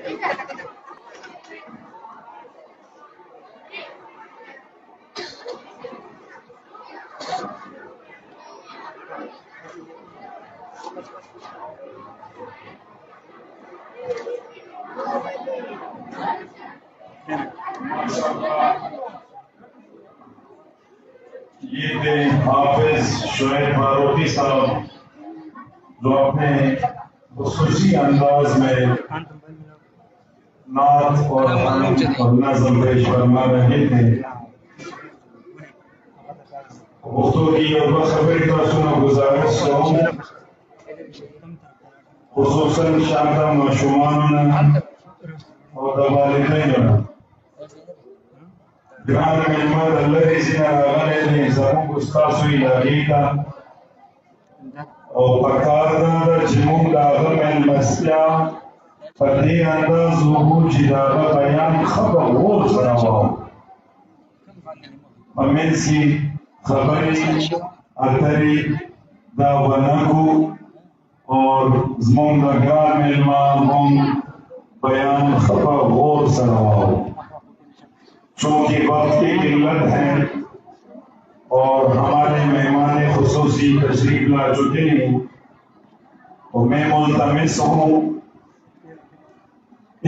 یہ تھے حافظ شعیب فاروقی صاحب جو اپنے خصوصی انداز میں نعت اور نظم پیش فرما رہے تھے. گفتگو کی اور خبر کا سنا گزارش ہوں خصوصاً شانتا مشومان اور والدین گران مہمان اللہ رزینا آگانے نے زبان گستاسوی لاغیتا اور پکاردان جمون داغم المسیا فردی انداز وحو جداغا بیان خبر غور سنواؤ امین سی خبری اتری دا ونکو اور زمون دا گران مہمان بیان خبر غور سنواؤ. چونکہ وقت کی قلت ہے اور ہمارے مہمان خصوصی تشریف لا چکے ہیں تو میں ملتمس ہوں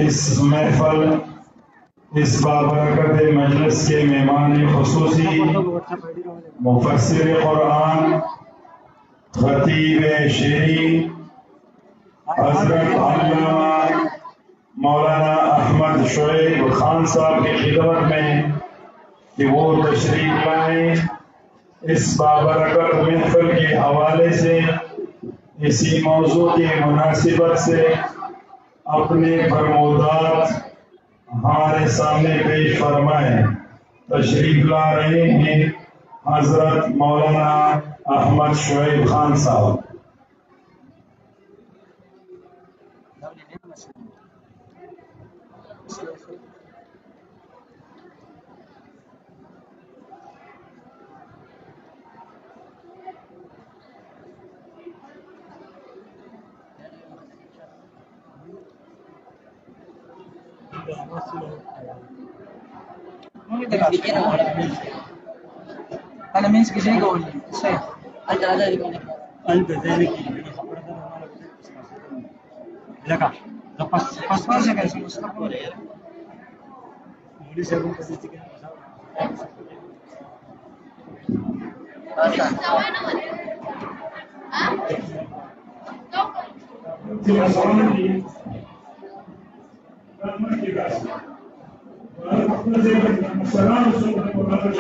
اس محفل اس بابرکت مجلس کے مہمان خصوصی مفسر قرآن خطیب شیعی حضرت علامہ مولانا احمد شعیب خان صاحب کی خدمت میں کہ وہ تشریف لائیں اس بابرکت محفل کے حوالے سے اسی موضوع کی مناسبت سے اپنے فرمودات ہمارے سامنے پیش فرمائیں. تشریف لا رہے ہیں حضرت مولانا احمد شعیب خان صاحب. أنا مين سكشي قولي سيد أنت ذلك لك بس ما سكت مستقبل مولي سيكون قصدي السلام علیکم ورحمۃ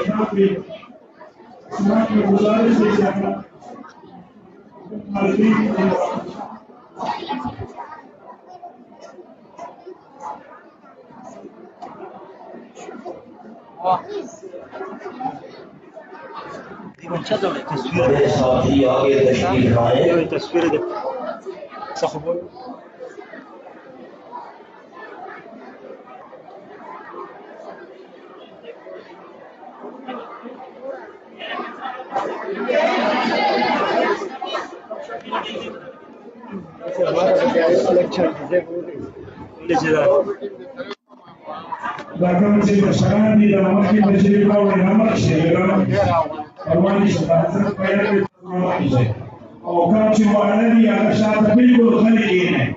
اللہ تصویر Bahkan masih bersama di dalam masjid berjadi kau dengan masjid dalam orang di sekitar saya itu orang cuma ada di atas tapi itu kali ini.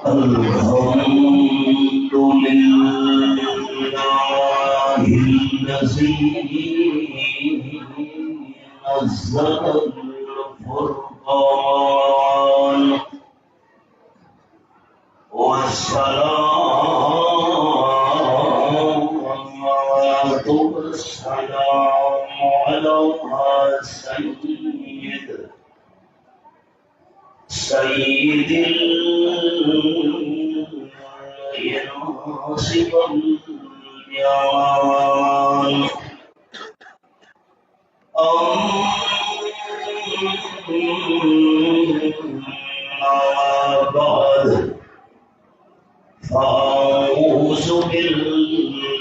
الحمد لله الذي نزل الفرقان والصلاة والسلام على سيد الناس والجان بعد فأعوذ بالله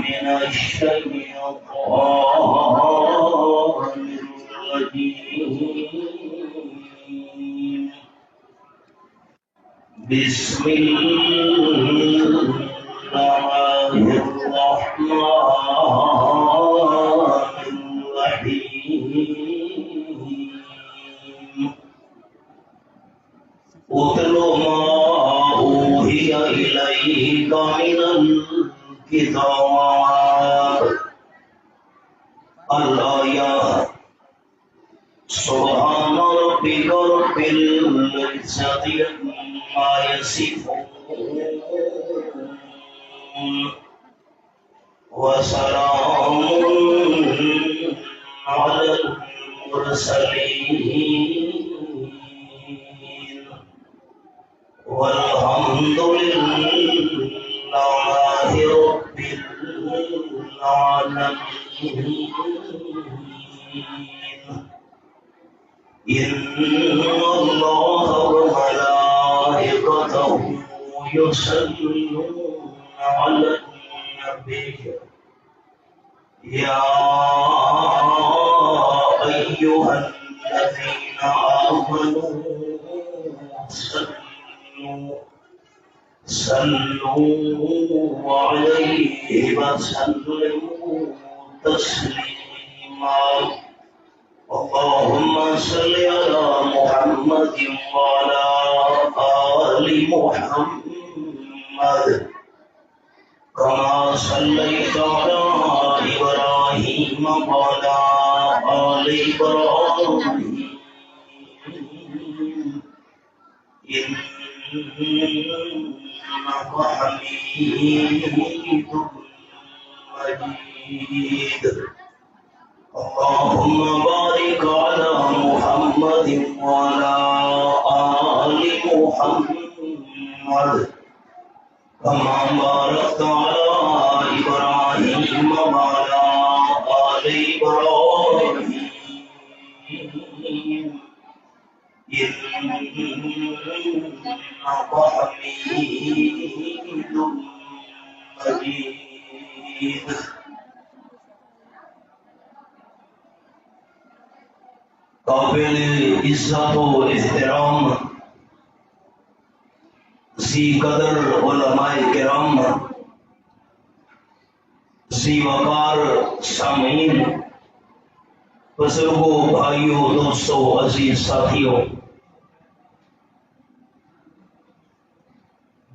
من الشيطان الرجيم بسم الله الرحمن الرحيم اتل ما اوحي اليك من الكتاب الآيات سبحان ربك رب العزة عما يصفون وسلام على المرسلين والحمد لله رب العالمين. إن الله وملائكته يصلون على النبي يا أيها الذين آمنوا صلوا عليه وسلموا تسليما. اللهم صل على محمد وعلى آل محمد كما صليت على إبراهيم وعلى آل إبراهيم إنك حميد مجيد. اللهم بارك على محمد وعلى آل محمد كما باركت على إبراهيم وعلى آل إبراهيم إنك حميد مجيد. قابل عزت و احترام ذی قدر علماء کرام، ذی وقار سامعین، بزرگوں، بھائیوں، دوستوں، عزیز ساتھیوں،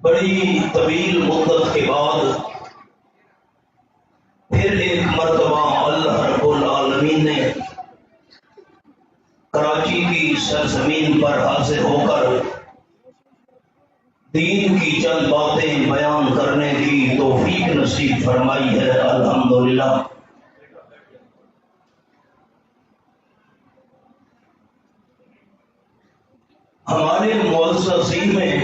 بڑی طویل مدت کے بعد پھر ایک مرتبہ اللہ رب العالمین نے کراچی کی سرزمین پر حاضر ہو کر دین کی چند باتیں بیان کرنے کی توفیق نصیب فرمائی ہے. الحمدللہ. ہمارے معززین میں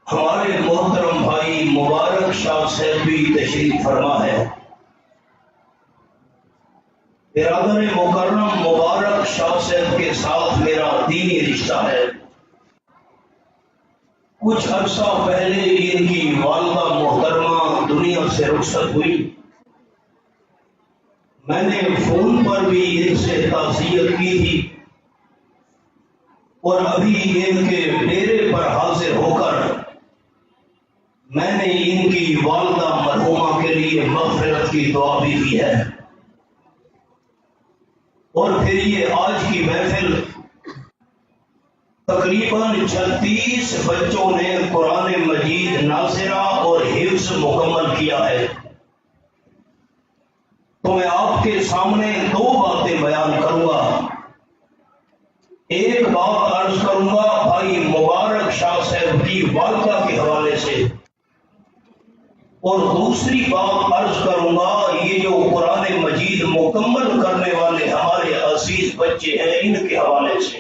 ہمارے محترم بھائی مبارک شاہ صاحب بھی تشریف فرما ہے. برادر مکرم مبارک شاہ صاحب کے ساتھ میرا دینی رشتہ ہے. کچھ عرصہ پہلے ان کی والدہ محترمہ دنیا سے رخصت ہوئی. میں نے فون پر بھی ان سے تعزیت کی تھی اور ابھی ان کے ڈیرے پر حاضر ہو کر میں نے ان کی والدہ مرحومہ کے لیے مغفرت کی دعا بھی کی ہے. اور پھر یہ آج کی محفل تقریباً 36 بچوں نے قرآن مجید ناظرہ اور حفظ مکمل کیا ہے. تو میں آپ کے سامنے 2 باتیں بیان کروں گا. ایک بات عرض کروں گا بھائی مبارک شاہ صاحب کی والدہ کے حوالے سے، اور دوسری بات عرض کروں گا یہ جو قرآن مجید مکمل کرنے والے ہمارے عزیز بچے ہیں ان کے حوالے سے.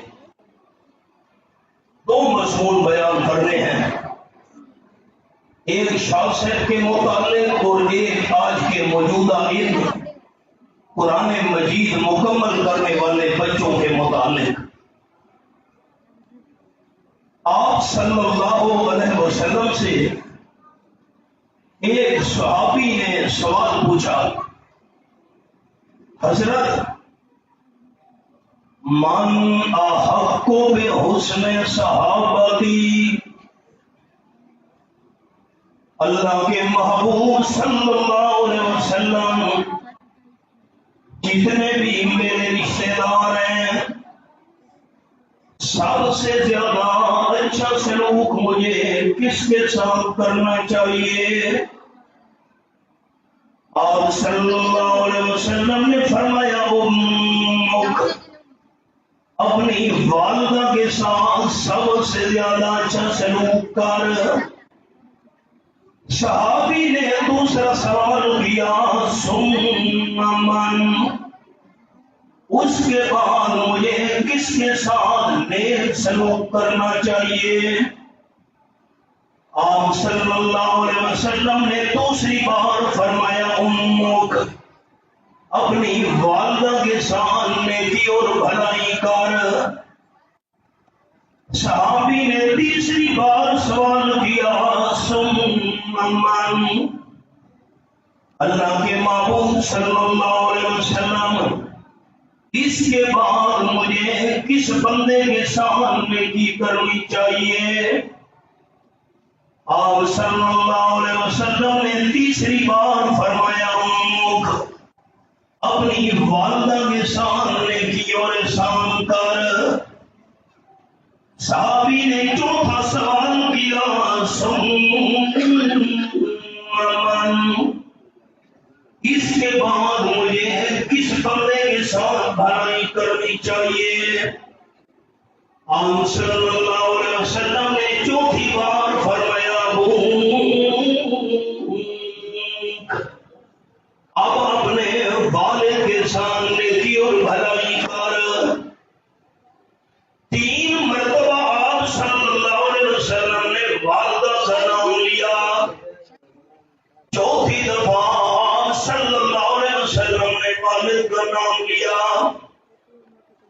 2 مضمون بیان کرنے ہیں، ایک شاہ صاحب کے متعلق اور ایک آج کے موجودہ علم قرآن مجید مکمل کرنے والے بچوں کے متعلق آپ صلی اللہ علیہ وسلم سے ایک صحابی نے سوال پوچھا، حضرت من احق بحسن صحابتی، اللہ کے محبوب صلی اللہ علیہ وسلم جتنے بھی میرے رشتے دار ہیں سب سے زیادہ اچھا سلوک مجھے کس کے ساتھ کرنا چاہیے؟ آپ صلی اللہ علیہ وسلم نے فرمایا امک، اپنی والدہ کے ساتھ سب سے زیادہ اچھا سلوک کر۔ صحابی نے دوسرا سوال کیا، ثم من، اس کے بعد مجھے کس کے ساتھ نیک سلوک کرنا چاہیے؟ آپ صلی اللہ علیہ وسلم نے دوسری بار فرمایا امک، اپنی والدہ کے ساتھ نیکی اور بھلائی کر۔ صحابی نے تیسری بار سوال کیا، ثم من، اللہ کے محبوب صلی اللہ علیہ وسلم اس کے بعد مجھے کس بندے کے ساتھ نیکی کرنی چاہیے؟ آپ صلی اللہ علیہ وسلم نے تیسری بار فرمایا امک، اپنی والدہ کے ساتھ نیکی اور احسان کر۔ صحابی نے چوتھا سوال کیا، ثم من، اس کے بعد مجھے کس بندے کے ساتھ بھلائی کرنی چاہیے؟ آپ صلی اللہ علیہ وسلم نے چوتھی بار فرمایا اب اپنے والد کے ساتھ نیکی اور بھلائی کر۔ تین مرتبہ آپ صلی اللہ علیہ وسلم نے والدہ کا نام لیا، چوتھی دفعہ آپ صلی اللہ علیہ وسلم نے والد کا نام لیا۔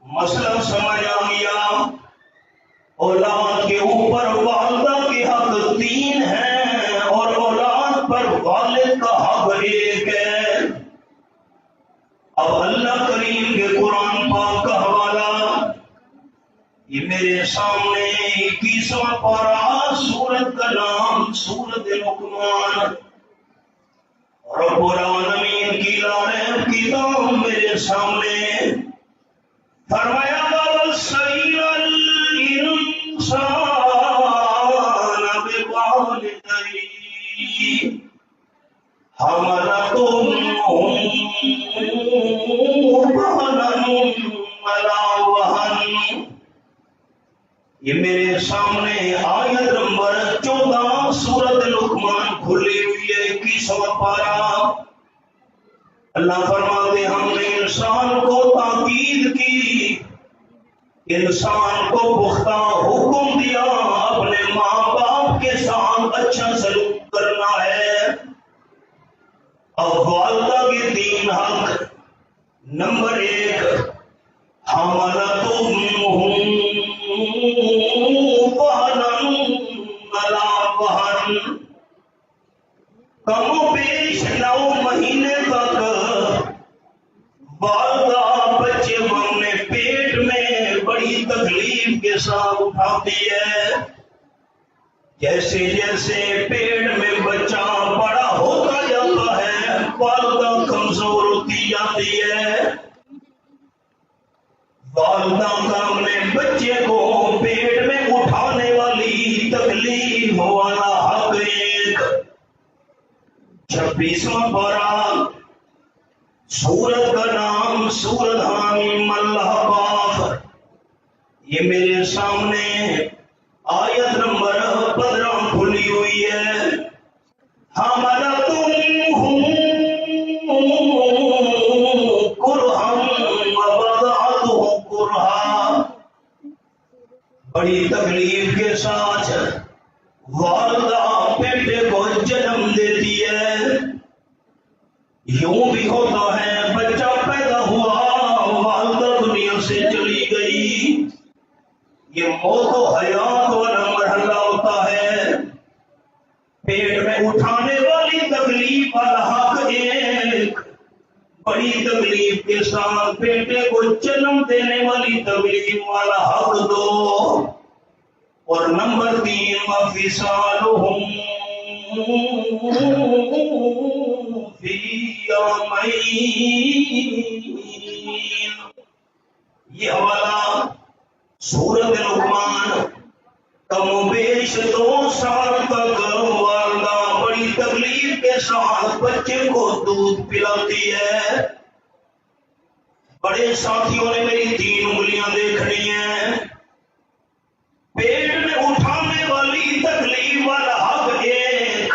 مسئلہ سمجھ آ گیا، اولاد کے اوپر والدہ کے حق 3 ہیں اور اولاد پر والد کا حق 1 ہے۔ اب اللہ کریم کے قرآن پاک کا حوالہ یہ میرے سامنے 21واں پارہ، سورت کا نام سورت لقمان، رب العالمین کی لارب کتاب میرے سامنے۔ فرمایا وَوَصَّيْنَا الْإِنسَانَ بِوَالِدَيْهِ حَمَلَتْهُ وَهْنًا عَلَىٰ وَهْنٍ۔ یہ میرے سامنے آیت نمبر 14 سورت لقمان کھلی ہوئی ہے، 21واں پارہ۔ اللہ فرماتے ہم نے انسان کو تاکید کی، انسان کو پختہ حکم دیا اپنے ماں باپ کے ساتھ اچھا سلوک کرنا ہے۔ اب والدہ کے 3 حق، نمبر 1 حملتہ وہنا علی وہن، کم و بیش 9 مہینے تک والدہ بچے کو اپنے پیٹ میں بڑی تکلیف کے ساتھ اٹھاتی ہے۔ جیسے جیسے پیٹ میں بچہ بڑا ہوتا جاتا ہے والدہ کمزور ہوتی جاتی ہے۔ والدہ کا اپنے بچے کو پیٹ میں اٹھانے والی تکلیف والا حق 1۔ 26واں پارہ، سورت کا نام سورت حامیم الحقاف، یہ میرے سامنے آیت نمبر 15 کھلی ہوئی ہے۔ حملتہ کرہا ووضعتہ کرہا، بڑی تکلیف کے ساتھ والدہ بیٹے کو جنم دیتی ہے۔ یوں بھی ہوتا ہے بچہ پیدا سے چلی گئی. یہ موت و حیات والا مرحلہ ہوتا ہے. پیٹ میں اٹھانے والی تکلیف الحق ایک، بڑی تکلیف کے ساتھ بیٹے کو جنم دینے والی تکلیف والا حق دو. اور نمبر 3 وفصالہم فی یومین. یہ حوالہ سورۃ لقمان. کم و بیش 2 سال تک والدہ بڑی تکلیف کے ساتھ بچے کو دودھ پلاتی ہے. بڑے ساتھیوں نے میری 3 انگلیاں دیکھنی ہیں. پیٹ میں اٹھانے والی تکلیف والا حق ایک،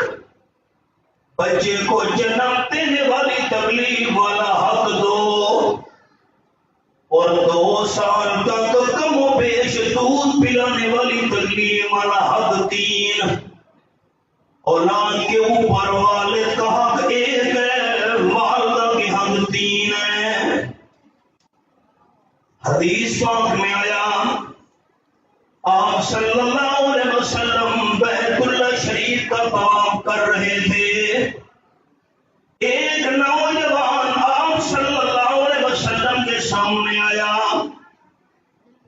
بچے کو جنم دینے والی تکلیف والا حق 2، اور 2 سال تک کم و بیش دودھ پلانے والی تکلیف والا حق 3. اولاد کے اوپر والد کا حق 1 ہے، والدہ کے حق 3 ہے. حدیث پاک میں آیا آپ صلی اللہ علیہ وسلم بیت اللہ شریف کا طواف کر رہے تھے. ایک نوجوان آپ صلی اللہ علیہ وسلم کے سامنے آیا.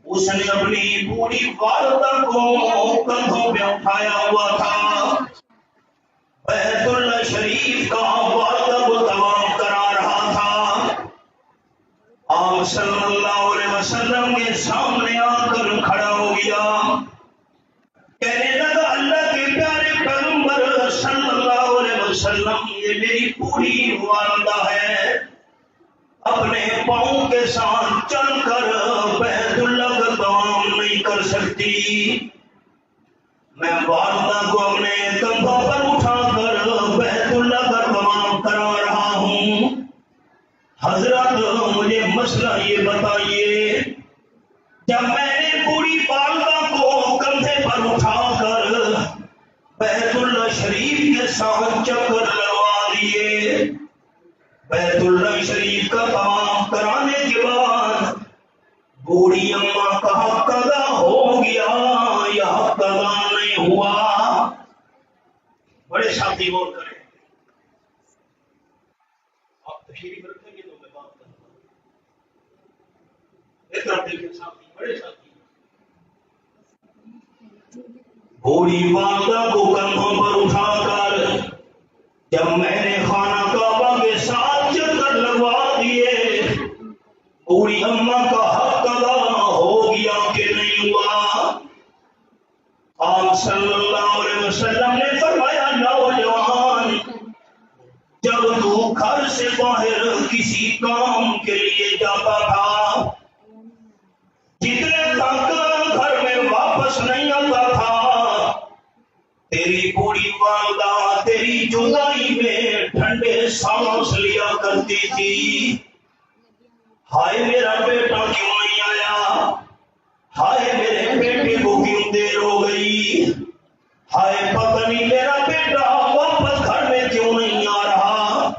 اس نے اپنی بوڑھی والدہ کو کندھوں پہ اٹھایا ہوا تھا. بیت اللہ شریف کا والدہ کو طواف کرا رہا تھا. آپ صلی اللہ علیہ وسلم کے سامنے آ کر کھڑا ہو گیا. کہنے لگا اللہ کے پیارے پیغمبر صلی اللہ علیہ وسلم، یہ میری بوڑھی والدہ ہے، اپنے پاؤں کے ساتھ چل کر بیت اللہ کا طواف نہیں کر سکتی. میں والدہ کو اپنے کندھوں پر اٹھا کر بیت اللہ کا طواف کرا رہا ہوں. حضرت مجھے مسئلہ یہ بتائیے، جب میں نے بوڑھی والدہ کو کندھے پر اٹھا کر بیت اللہ شریف کے ساتھ چکر لگوا دیے، بیت اللہ شریف کا طواف کرانے کے بعد بوڑھی اماں کا حق ادا ہو گیا یا حق ادا نہیں ہوا؟ بڑے ساتھی غور کریں. آپ تشریف رکھیں گے تو میں بات کروں گا. ایک طرف دیکھیں ساتھی، بڑے ساتھی. بوڑھی والدہ کو کندھوں پر اٹھا کر جب میں نے خانہ کعبہ کے ساتھ چکر لگوا دیے، بوڑھی اماں کا حق ادا ہو گیا کہ نہیں ہوا؟ آپ صلی اللہ علیہ وسلم نے فرمایا نوجوان، جب تو گھر سے باہر کسی کام کے لیے جاتا تھا، جتنے تک گھر میں واپس نہیں آتا تھا، تیری بوڑھی والدہ تیری جدائی میں ٹھنڈے سانس لیا کرتی تھی. ہائے میرا بیٹا کیوں نہیں آیا، ہائے میرے بیٹے کو کیوں دیر ہو گئی، ہائے پتہ نہیں میرا بیٹا واپس گھر میں کیوں نہیں آ رہا.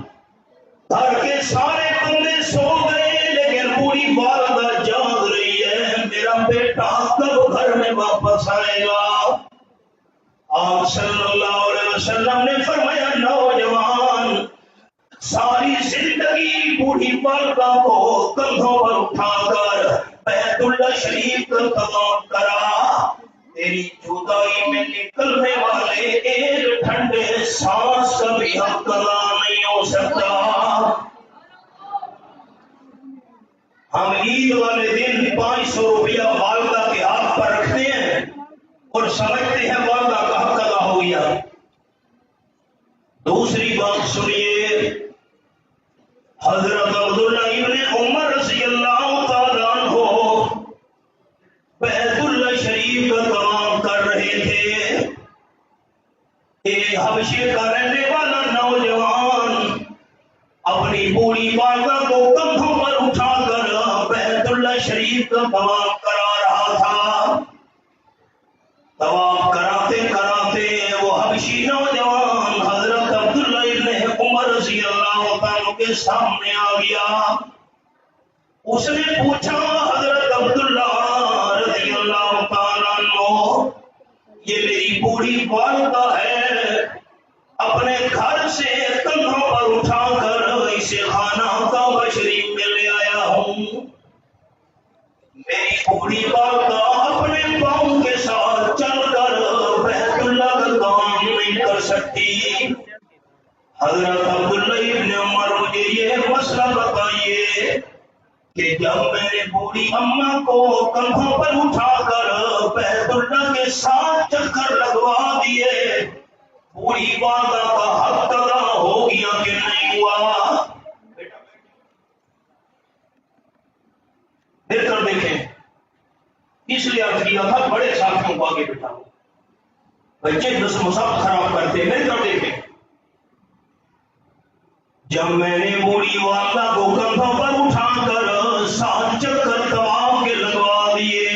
گھر کے سارے بندے سو گئے لیکن بوڑھی والدہ جاگ رہی ہے، میرا بیٹا کب گھر میں واپس آئے گا؟ آپ صلی اللہ علیہ وسلم نے فرمایا نوجوان، ساری زندگی بوڑھی والدہ کو کندھوں پر اٹھا کر بیت اللہ شریف کا طواف کرا، تیری جدائی میں نکلنے والے ایک ٹھنڈے سانس کا بھی حق ادا نہیں ہو سکتا. ہم عید والے دن 500 روپیہ والدہ کے ہاتھ پر رکھتے ہیں اور سمجھتے ہیں والدہ کا حق ادا ہو گیا. دوسری بات سنیے، حضرت عبداللہ ابن عمر رضی اللہ تعالیٰ عنہ بیت اللہ شریف کا طواف کر رہے تھے. ایک حبشے کا رہنے والا نوجوان اپنی بوڑھی والدہ کو کندھوں پر اٹھا کر بیت اللہ شریف کا طواف کرا رہا تھا. طواف کراتے کراتے وہ حبشی نوجوان حضرت عبداللہ ابن عمر رضی اللہ تعالیٰ کے سامنے آ گیا. اس نے پوچھا حضرت اپنے گھر سے کندھوں پر اٹھا کر اسے خانہ کعبہ شریف میں لے آیا ہوں. میری بوڑھی والدہ اپنے پاؤں کے ساتھ چل کر بیت اللہ کا کام نہیں کر سکتی. حضرت عبداللہ ابن عمر مجھے یہ مسئلہ بتائیے کہ جب میں نے بوڑھی اماں کو کندھوں پر اٹھا کر بیت اللہ کے ساتھ چکر لگوا دیے، بوڑھی والدہ کا حق ادا ہو گیا کہ نہیں ہوا؟ دیکھ کر دیکھیں. اس لیے عرض کیا تھا بڑے ساتھیوں کو آگے بٹھاؤ، بچے رسم و ضابط خراب کرتے. دیکھ کر دیکھیں. جب میں نے بوڑھی والدہ کو کندھوں پر اٹھا کر سات چکر طواف کے لگوا دیے،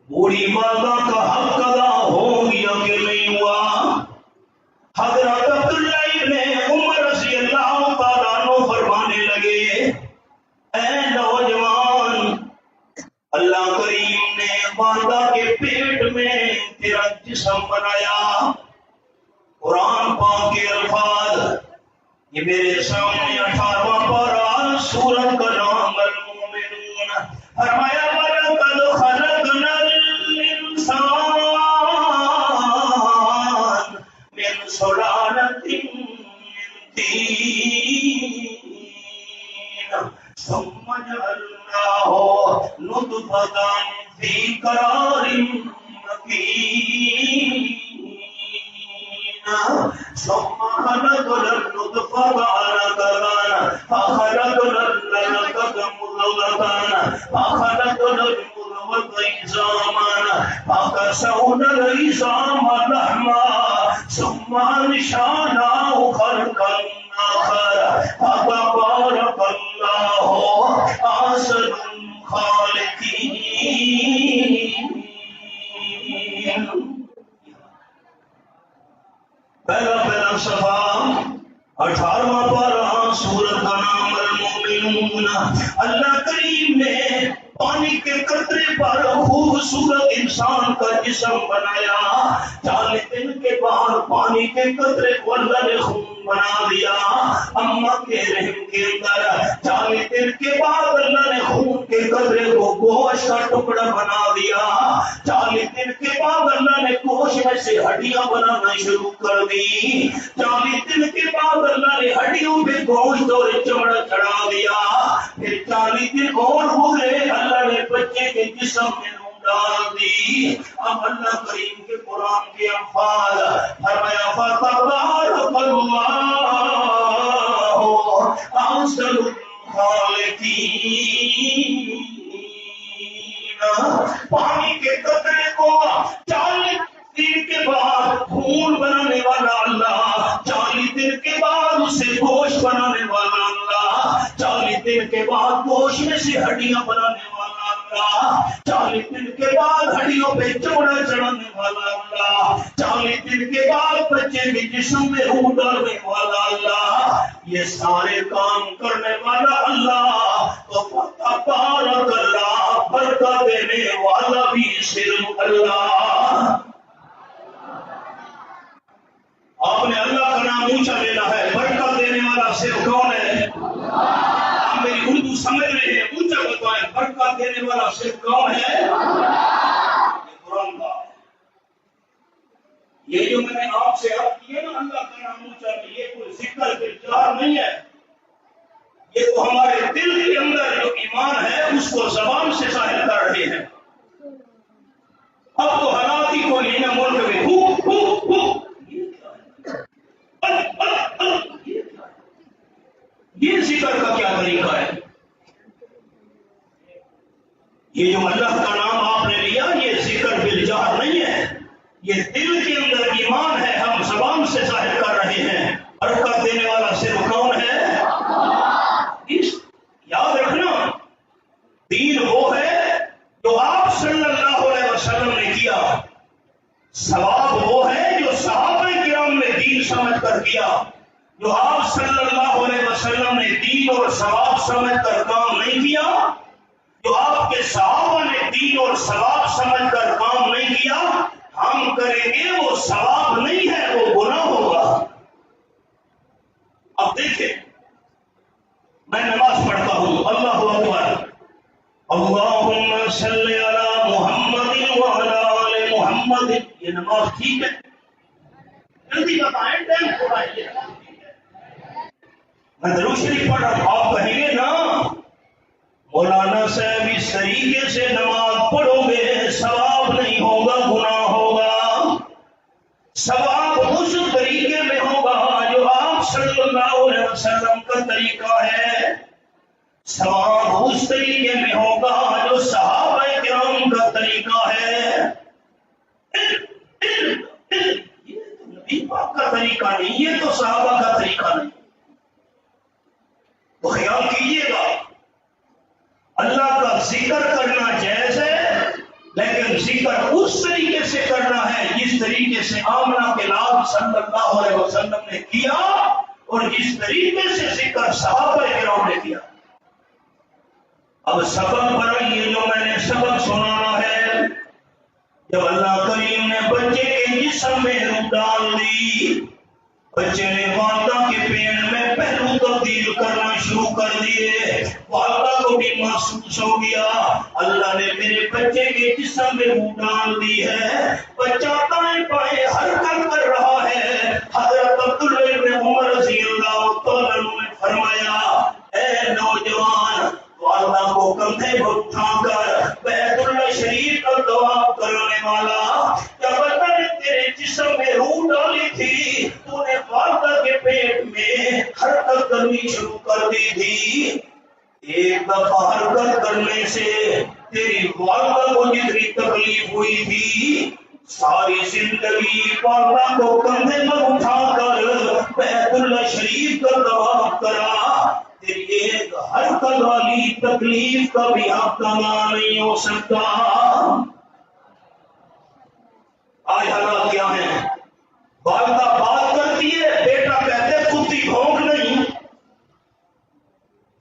بوڑھی والدہ کا حق ادا ہو گیا کہ نہیں ہوا؟ حضرت عبداللہ ابن عمر رضی اللہ تعالیٰ عنہ فرمانے لگے، اے نوجوان، اللہ کریم نے والدہ کے پیٹ میں تیرا جسم بنایا. قرآن پاک کے الفاظ یہ میرے سامنے 18واں پارہ سورت کا نام المومنون. فرمایا وَلَقَدْ خَلَقْنَا الْإِنسَانَ مِنْ سُلَالَةٍ مِّن طِينٍ ثُمَّ جَعَلْنَاهُ نُطْفَةً فِي قَرَارٍ مَّكِينٍ ثم خلقنا النطفة علقة فخلقنا العلقة مضغة فخلقنا المضغة عظاما فكسونا العظام لحما ثم أنشأناه خلقا آخر فتبارك الله أحسن الخالقين. پہلا صفحہ 18واں پارہ سورت کا نام المومنون. اللہ کریم نے پانی کے قطرے پر خوبصورت انسان کا جسم بنایا. 40 دن کے بعد پانی کے قطرے کو اللہ نے خون بنا دیا. اماں کے رحم کے اندر 40 دن کے بعد اللہ نے خون کے قطرے کو گوشت کا ٹکڑا بنا دیا. 40 دن کے بعد اللہ نے گوشت میں سے ہڈیاں بنانا شروع کر دی. 40 دن کے بعد اللہ نے ہڈیوں پہ گوشت اور چمڑا چڑھا دیا. پھر 40 دن اور گزرے، اللہ نے بچے کے جسم میں روح ڈال دی. اب اللہ کریم کے قرآن کے الفاظ فرمایا فتبارک اللہ احسن الخالقین. پانی کے قطرے کو 40 دن کے بعد خون بنانے والا اللہ، 40 دن کے بعد اسے گوشت بنانے والا اللہ، 40 دن کے بعد گوشت میں سے ہڈیاں بنانے والا اللہ، 40 دن کے بعد ہڈیوں پہ چمڑا چڑھانے والا اللہ، 40 دن کے بعد بچے کے جسم میں روح ڈالنے والا اللہ، یہ سارے کام کرنے والا اللہ. تو تبارک اللہ، برکت دینے والا بھی صرف اللہ. آپ نے اللہ کا نام اونچا لینا ہے. برکت دینے والا صرف کون ہے؟ آپ میری اردو سمجھ رہے ہیں؟ اونچا بتائیں، برکت دینے والا صرف کون ہے؟ یہ قرآن کا ہے. یہ جو میں نے آپ سے عرض کیا نا اللہ کا نام اونچا، یہ کوئی ذکر کے جار نہیں ہے. یہ تو ہمارے دل کے اندر جو ایمان ہے اس کو زبان سے ظاہر کر رہے ہیں. اب تو حالات ہی کوئی نہیں ہے ملک میں. یہ ذکر کا کیا طریقہ ہے؟ یہ جو اللہ کا نام آپ نے لیا یہ ذکر بالجہر نہیں ہے، یہ دل کے اندر ایمان ہے، ہم زبان سے ظاہر کر رہے ہیں. برکت دینے والا صرف کون ہے؟ یاد رکھنا، دین وہ ہے جو آپ صلی اللہ علیہ وسلم نے کیا، ثواب وہ ہے جو صحابہ کرام نے دین سمجھ کر کیا. جو آپ صلی اللہ علیہ وسلم نے دین اور ثواب سمجھ کر کام نہیں کیا، جو آپ کے صحابہ نے دین اور ثواب سمجھ کر کام نہیں کیا، ہم کریں گے وہ ثواب نہیں ہے، وہ گناہ ہوگا. دیکھیں میں نماز پڑھتا ہوں اللہ اکبر اللہم صلی علی محمد وعلی آل محمد، یہ نماز ٹھیک ہے؟ جلدی بتائیں، ٹائم تھوڑا ہے، میں درود شریف پڑھ رہا ہوں، آپ کہیں گے نا مولانا صاحب اس طریقے سے نماز پڑھو گے ثواب نہیں ہوگا، گناہ ہوگا۔ ثواب اس طریقے میں ہوگا جو آپ صلی اللہ علیہ وسلم کا طریقہ ہے، ثواب اس طریقے میں ہوگا جو صحابہ کرام کا طریقہ ہے۔ یہ تو نبی پاک کا طریقہ نہیں، یہ تو صحابہ کا طریقہ نہیں۔ تو خیال کیجئے گا اللہ کا ذکر کرنا جائز ہے، لیکن ذکر اس طریقے سے کرنا ہے جس طریقے سے آمنہ کے لال صلی اللہ علیہ وسلم نے کیا اور جس طریقے سے ذکر صحابہ کرام نے کیا۔ اب سبق پڑھائیے جو میں نے سبق سنانا ہے۔ جب اللہ کریم نے بچے کے جسم میں روح ڈال دی، بچے نے والدہ کے پیٹ میں پہلو تبدیل کرنا شروع کر دیے، والدہ کو بھی محسوس ہو گیا اللہ نے میرے بچے کے جسم میں روح ڈال دی ہے، بچہ دائیں بائیں حرکت کر رہا ہے۔ حضرت عبداللہ بن عمر رضی اللہ تعالیٰ نے فرمایا اے نوجوان، والدہ کو کندھے پر اٹھا کر بیت اللہ شریف کا طواف کرنے والا، جب اللہ نے تیرے جسم میں روح ڈالی تھی تو نے والدہ کے پیٹ میں حرکت کرنی شروع کر دی تھی، ایک دفعہ حرکت کرنے سے تیری والدہ کو جتنی تکلیف ہوئی تھی ساری زندگی والدہ کو کندھے پر اٹھا کر بیت اللہ شریف کا طواف کرا، تیری ایک حرکت والی تکلیف کا بھی حق تمنا نہیں ہو سکتا۔ آج حالات کیا ہیں؟ والدہ بات کرتی ہے، بیٹا کہتے کتی بھونک نہیں،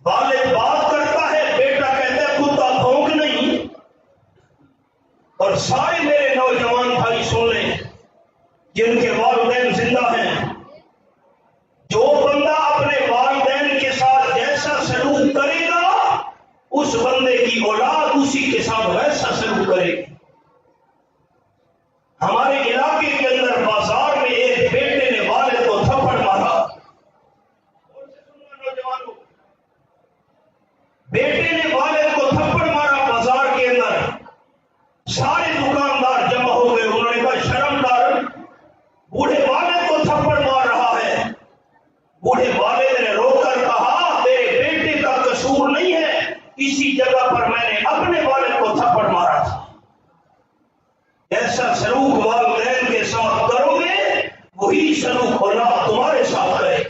والد بات کرتا ہے، بیٹا کہتے کتا بھونک نہیں۔ اور سارے میرے نوجوان بھائی سن لیں جن کے والدین زندہ ہیں، جو بندہ اپنے والدین کے ساتھ جیسا سلوک کرے گا اس بندے کی اولاد اسی کے ساتھ ویسا سلوک کرے گی۔ ہمارے علاقے کے اندر بازار میں ایک بیٹے نے والد کو تھپڑ مارا، بیٹے نے والد کو تھپڑ مارا بازار کے اندر، سارے دکاندار جمع ہو گئے، انہوں نے کہا شرمدار، بوڑھے والد کو تھپڑ مار رہا ہے۔ بوڑھے والد نے رو کر کہا تیرے بیٹے کا قصور نہیں ہے، اسی جگہ پر میں نے اپنے والد کو تھپڑ مارا تھا۔ ایسا سلوک والدین کے ساتھ کرو گے وہی سلوک اللہ تمہارے ساتھ کرے گی۔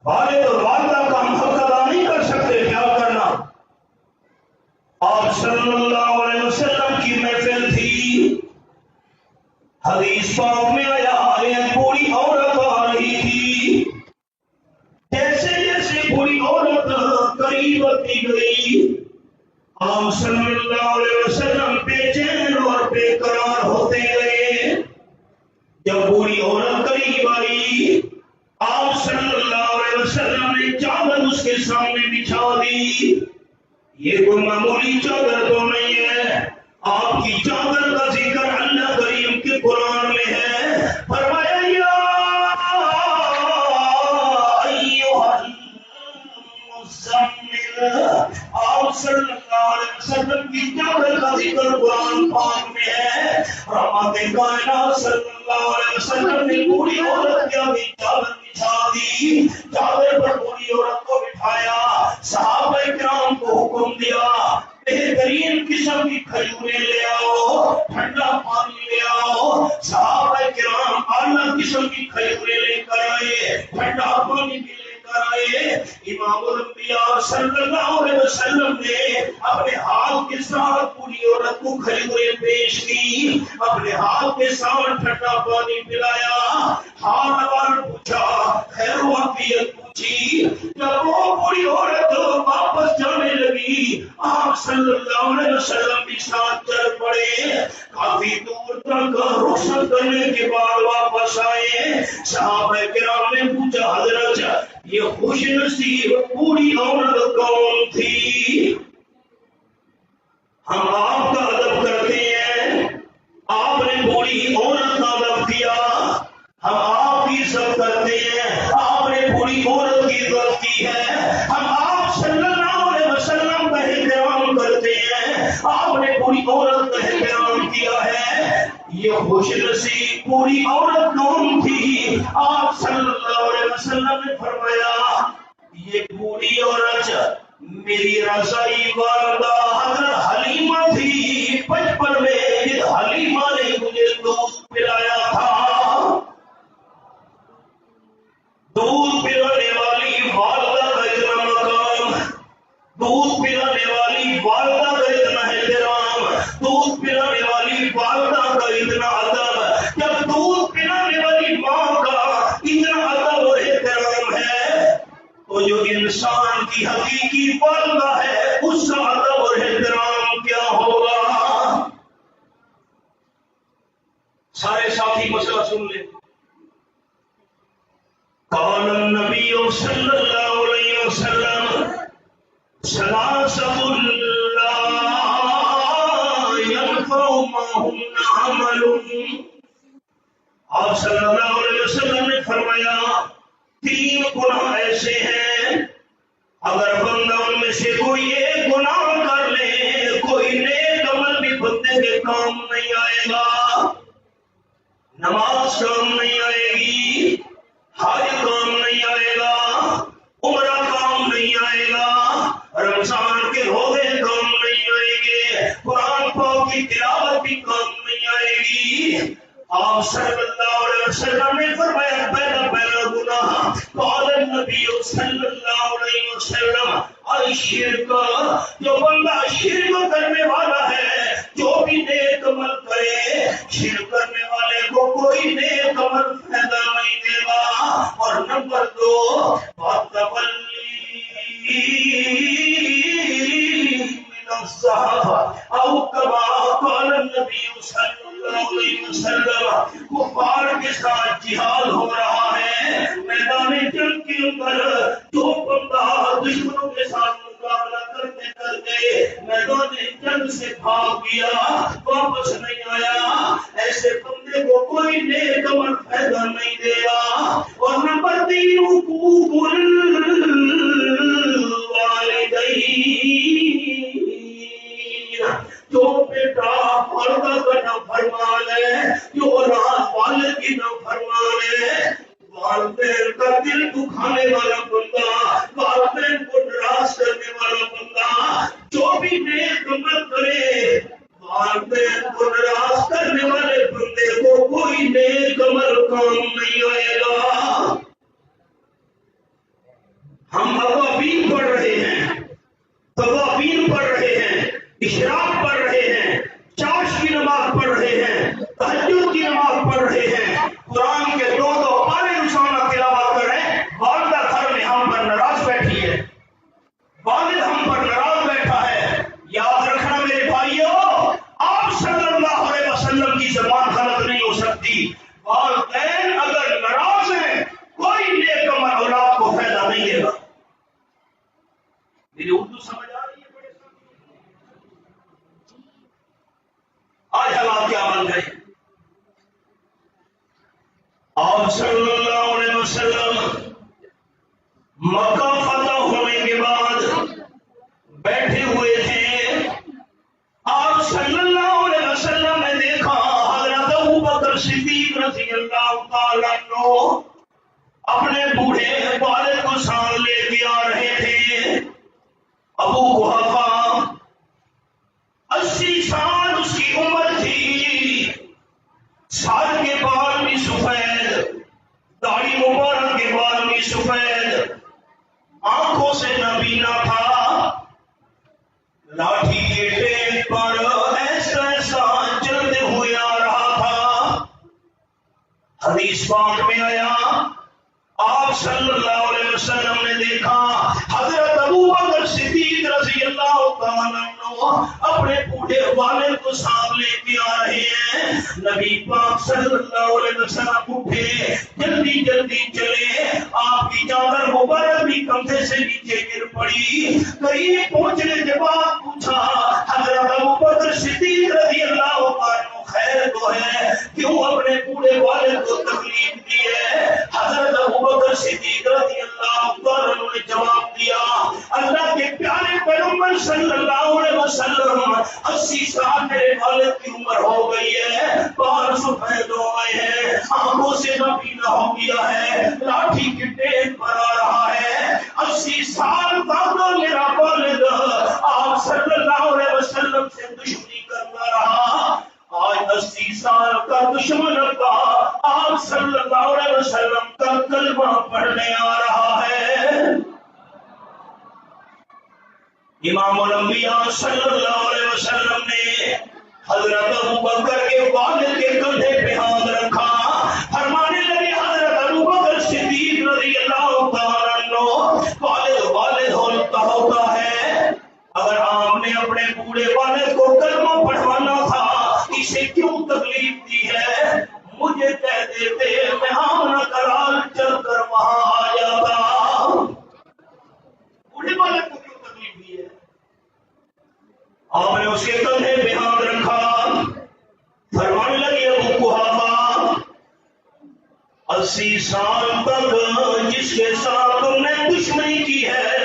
والد اور والدہ کا ہم حق ادا نہیں کر سکتے، کیا کرنا؟ آپ صلی اللہ علیہ وسلم کی محفل تھی، حدیث پاک میں آیا ایک بوڑھی عورت آ رہی تھی، جیسے جیسے بوڑھی عورت قریب آتی گئی آپ صلی اللہ علیہ وسلم بے چین اور بے قرار ہوتے گئے۔ جب بوڑھی عورت قریب آئی آپ صلی اللہ علیہ وسلم نے چادر اس کے سامنے بچھا دی۔ یہ کوئی معمولی چادر تو نہیں ہے، آپ کی چادر کا ذکر اللہ کریم کے قرآن میں ہے۔ فرمایا یا ایھا المزمل، آپ صلی اللہ علیہ وسلم کی چادر کا ذکر قرآن پاک میں ہے۔ رحمت کائنات صلی اللہ علیہ وسلم نے بوڑھی عورت کے آگے چادر بچھا دی، چادر پر بوڑھی عورت کو بٹھایا، صحابہ کرام کو حکم دیا بہترین قسم کی کھجوریں لے آؤ، ٹھنڈا پانی لے آؤ۔ صحابہ کرام اعلیٰ قسم کی کھجوریں لے کر آئے، ٹھنڈا پانی بھی لے کر آئے۔ امام الانبیاء صلی اللہ علیہ وسلم نے اپنے ہاتھ کے ساتھ بوڑھی عورت کو کھجوریں پیش کی، اپنے ہاتھ کے ساتھ ٹھنڈا پانی پلایا، حال احوال پوچھا، خیر و عافیت پوچھی۔ جب وہ بوڑھی عورت واپس جانے لگی آپ صلی اللہ علیہ وسلم بھی ساتھ چل پڑے. کافی دور تک رخصت کرنے کے بعد واپس آئے. صحابہ کرام نے پوچھا حضرت یہ خوش نصیب بوڑھی عورت کون تھی؟ ہم آپ کا ادب کرتے ہیں، آپ نے بوڑھی عورت کا ادب کیا. ہم آپ کی عزت کرتے ہیں، آپ نے بوڑھی عورت کی عزت کی ہے. ہم آپ صلی اللہ علیہ وسلم کا احترام کرتے ہیں، آپ نے بوڑھی عورت کا احترام کیا ہے. یہ خوش نصیب بوڑھی عورت کون تھی؟ آپ صلی اللہ علیہ وسلم نے فرمایا یہ بوڑھی عورت میری رضائی والدہ حضرت حلیمہ تھی. بچپن میں حلیمہ نے مجھے دودھ پلایا تھا. دودھ پلانے والی والدہ کا اتنا مقام، دودھ پلانے والی والدہ کا اتنا احترام، دودھ پلانے والی والدہ کا اتنا ادب. جب دودھ پلانے والی ماں کا اتنا ادب اور احترام ہے تو جو انسان کی حقیقی والدہ ہے اس کا ادب اور احترام کیا ہوگا؟ سارے ساتھی مسئلہ سن لیں. قال النبی صلی اللہ علیہ وسلم ثلاثة لا ينفع معهن عمل. آپ صلی اللہ علیہ وسلم نے فرمایا تین گناہ ایسے ہیں اگر بندہ ان میں سے کوئی ایک گناہ کر لے کوئی نیک عمل بھی بندے کے کام نہیں آئے گا. نماز کام نہیں آئے گی، حج کام نہیں آئے گا، عمرہ کام نہیں آئے گا، رمضان کے روزے کام نہیں آئیں گے، قرآن پاک کی تلاوت بھی کام نہیں آئے گی. آپ صلی اللہ علیہ وسلم نے فرمایا پہلا گناہ قال النبی صلی اللہ علیہ وسلم الشرک. جو بندہ شرک کرنے والا ہے جو بھی نیک عمل کرے شرک کرنے والے کو کوئی نیک عمل فائدہ نہیں دے گا. اور نمبر 2 او کما قال النبی صلی اللہ علیہ وسلم کفار کے ساتھ جہاد ہو رہا ہے. میدان جنگ کے اندر جو بندہ دشمنوں کے ساتھ مقابلہ کرتے کرتے میدان جنگ سے بھاگ گیا واپس نہیں آیا ایسے بندے کو کوئی نیک عمل فائدہ نہیں دے گا. اور نمبر 3 حقوق جو بیٹا والدہ کا نافرمان ہے، جو اولاد والد کی نافرمان ہے، والدین کا دل دکھانے والا بندہ، والدین کو ناراض کرنے والا بندہ، جو بھی نیک عمل کرے والدین کو ناراض کرنے والے بندے کو کوئی نیک عمل کام نہیں آئے گا. ہم ابابین پڑھ رہے ہیں، توابین پڑھ رہے ہیں، اشراق پڑھ رہے ہیں، چاش کی نماز پڑھ رہے ہیں، تہجد کی نماز پڑھ رہے ہیں، قرآن کے 2 پارے روزانہ تلاوت کر رہے ہیں. والدہ گھر میں ہم پر ناراض بیٹھی ہے، والد ہم پر ناراض بیٹھا ہے. یاد رکھنا میرے بھائیو آپ صلی اللہ علیہ وسلم کی زبان غلط نہیں ہو سکتی. والدین اگر ناراض ہیں کوئی نیک عمل اولاد کو فائدہ نہیں دے گا. میری اردو سمجھ آ رہی ہے؟ آج حالات کیا بن گئے. آپ صلی اللہ علیہ وسلم مکہ فتح ہونے کے بعد بیٹھے ہوئے تھے. آپ صلی اللہ علیہ وسلم نے دیکھا حضرت ابوبکر صدیق رضی اللہ تعالیٰ عنہ اپنے بوڑھے والد کو ساتھ لے کے آ رہے تھے. ابو قحافہ 80 سال اس کی عمر تھی، سال کے بال بھی سفید، داڑھی مبارک کے بال بھی سفید، آنکھوں سے نابینا تھا. لاٹھی کے ٹیک پر ایسا ایسا چلتے ہوئے آ رہا تھا. حدیث پاک میں آیا آپ صلی اللہ علیہ وسلم نے دیکھا حضرت ابوبکر صدیق رضی اللہ اپنے بوڑھے والد کو ساتھ لے کے آ رہے ہیں. نبی پاک صلی اللہ علیہ وسلم اٹھے, جلدی جلدی چلے. آپ کی چادر مبارک بھی کندھے سے نیچے گر پڑی. قریب پہنچنے کے بعد پوچھا, حضرت ابوبکر صدیق رضی اللہ عنہ خیر تو ہے, کیوں اپنے بوڑھے والد کو تکلیف دی ہے؟ حضرت ابوبکر صدیق رضی اللہ عنہ نے جواب دیا, اللہ کے پیارے پیغمبر صلی اللہ علیہ وسلم 80 سال میرے والد کی عمر ہو گئی ہے, بال سفید ہو گئے ہیں, آنکھوں سے نبینا ہو گیا ہے, لاٹھی کی ٹین پر آ رہا ہے. 80 سال بعد میرا والد آپ صلی اللہ علیہ وسلم سے دشمنی کرتا رہا. آج 80 سال کا دشمن کا آپ صلی اللہ علیہ وسلم کا کلمہ پڑھنے آ رہا ہے. امام الانبیاء صلی اللہ علیہ وسلم نے حضرت ابوبکر کے والد کے کندھے پہ ہاتھ رکھا, فرمانے لگے, حضرت ابوبکر صدیق رضی اللہ تعالیٰ عنہ, والد ہوتا ہے, اگر آپ نے اپنے بوڑھے والد کو کلمہ پڑھوانا تھا, اسے کیوں تکلیف دی ہے؟ مجھے کہہ دیتے, میں آمنہ کرال چل کر وہاں آ جاتا. بوڑھے والد کو کیوں تکلیف دی ہے؟ آپ نے اس کے کندھے پہ ہاتھ رکھا, فرمانے لگے, ابو قحافہ 80 سال تک جس کے ساتھ تم نے دشمنی کی ہے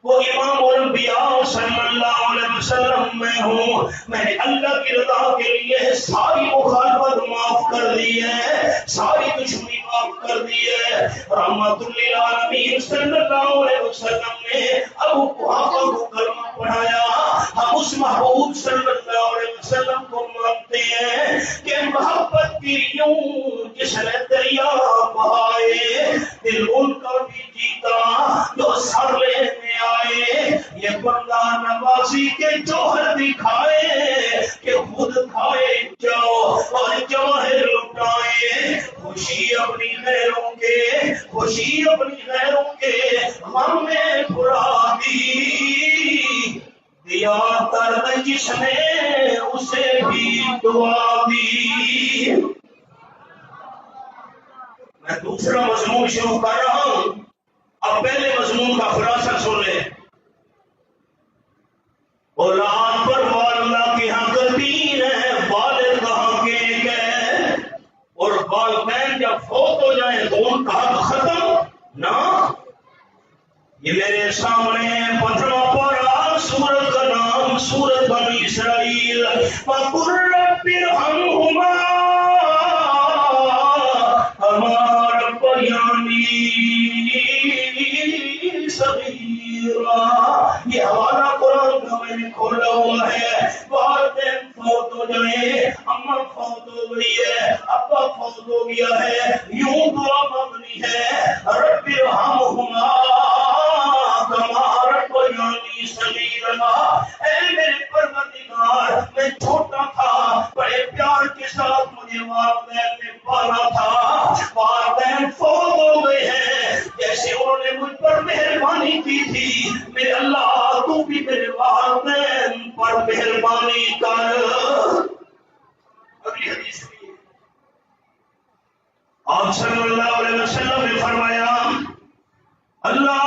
وہ امام الانبیاء صلی اللہ علیہ وسلم میں ہوں. میں نے اللہ کی رضا کے لیے ساری مخالفت معاف کر دی ہے, ساری دشمنی معاف کر دی ہے. رحمت للعالمین صلی اللہ علیہ وسلم نے ابو قحافہ کو کلمہ پڑھایا. ہم اس محبوب صلی اللہ علیہ وسلم کو مانتے ہیں کہ محبت کی یوں جس نے دریا بہائے, دل ان کا بھی جیتا جو سر لینے آئے. یہ بندہ نوازی کے جوہر دکھائے کہ خود کھائے جاؤ اور جواہر لٹائے. خوشی اپنی غیروں کے غم میں بھلا دی, دیا درد جس نے اسے بھی دعا دی. میں دوسرا مضمون شروع کر رہا ہوں, اب پہلے مضمون کا خلاصہ سن لیں. اولاد پر والدہ کی حق دین ہے, والد کہاں کے گئے, اور والدین جب فوت ہو جائیں تو ان کا حق ختم نہ. یہ میرے سامنے 15واں پارہ, سورت کا نام سورت بنی اسرائیل. وَقُلْ رَبِّ ارْحَمْهُمَا كَمَا رَبَّيَانِي صغيرا. یہ حوالہ قرآن کا میں نے کھولا ہوا ہے. والدین فوت ہو جائیں, اماں فوت ہو گئی ہے, ابا فوت ہو گیا ہے, یوں دعا مانگنی ہے, رب ارحمہما کما ربیانی صغیرا. اے میرے پروردگار, میں چھوٹا تھا, بڑے پیار کے ساتھ مجھے والدین نے پالا تھا, والدین فوت ہو گئے ہیں, جیسے انہوں نے مجھ پر مہربانی کی تھی, میرے اللہ تو بھی میرے والدین پر مہربانی کر. اگلی حدیث میں آپ صلی اللہ علیہ وسلم نے فرمایا, اللہ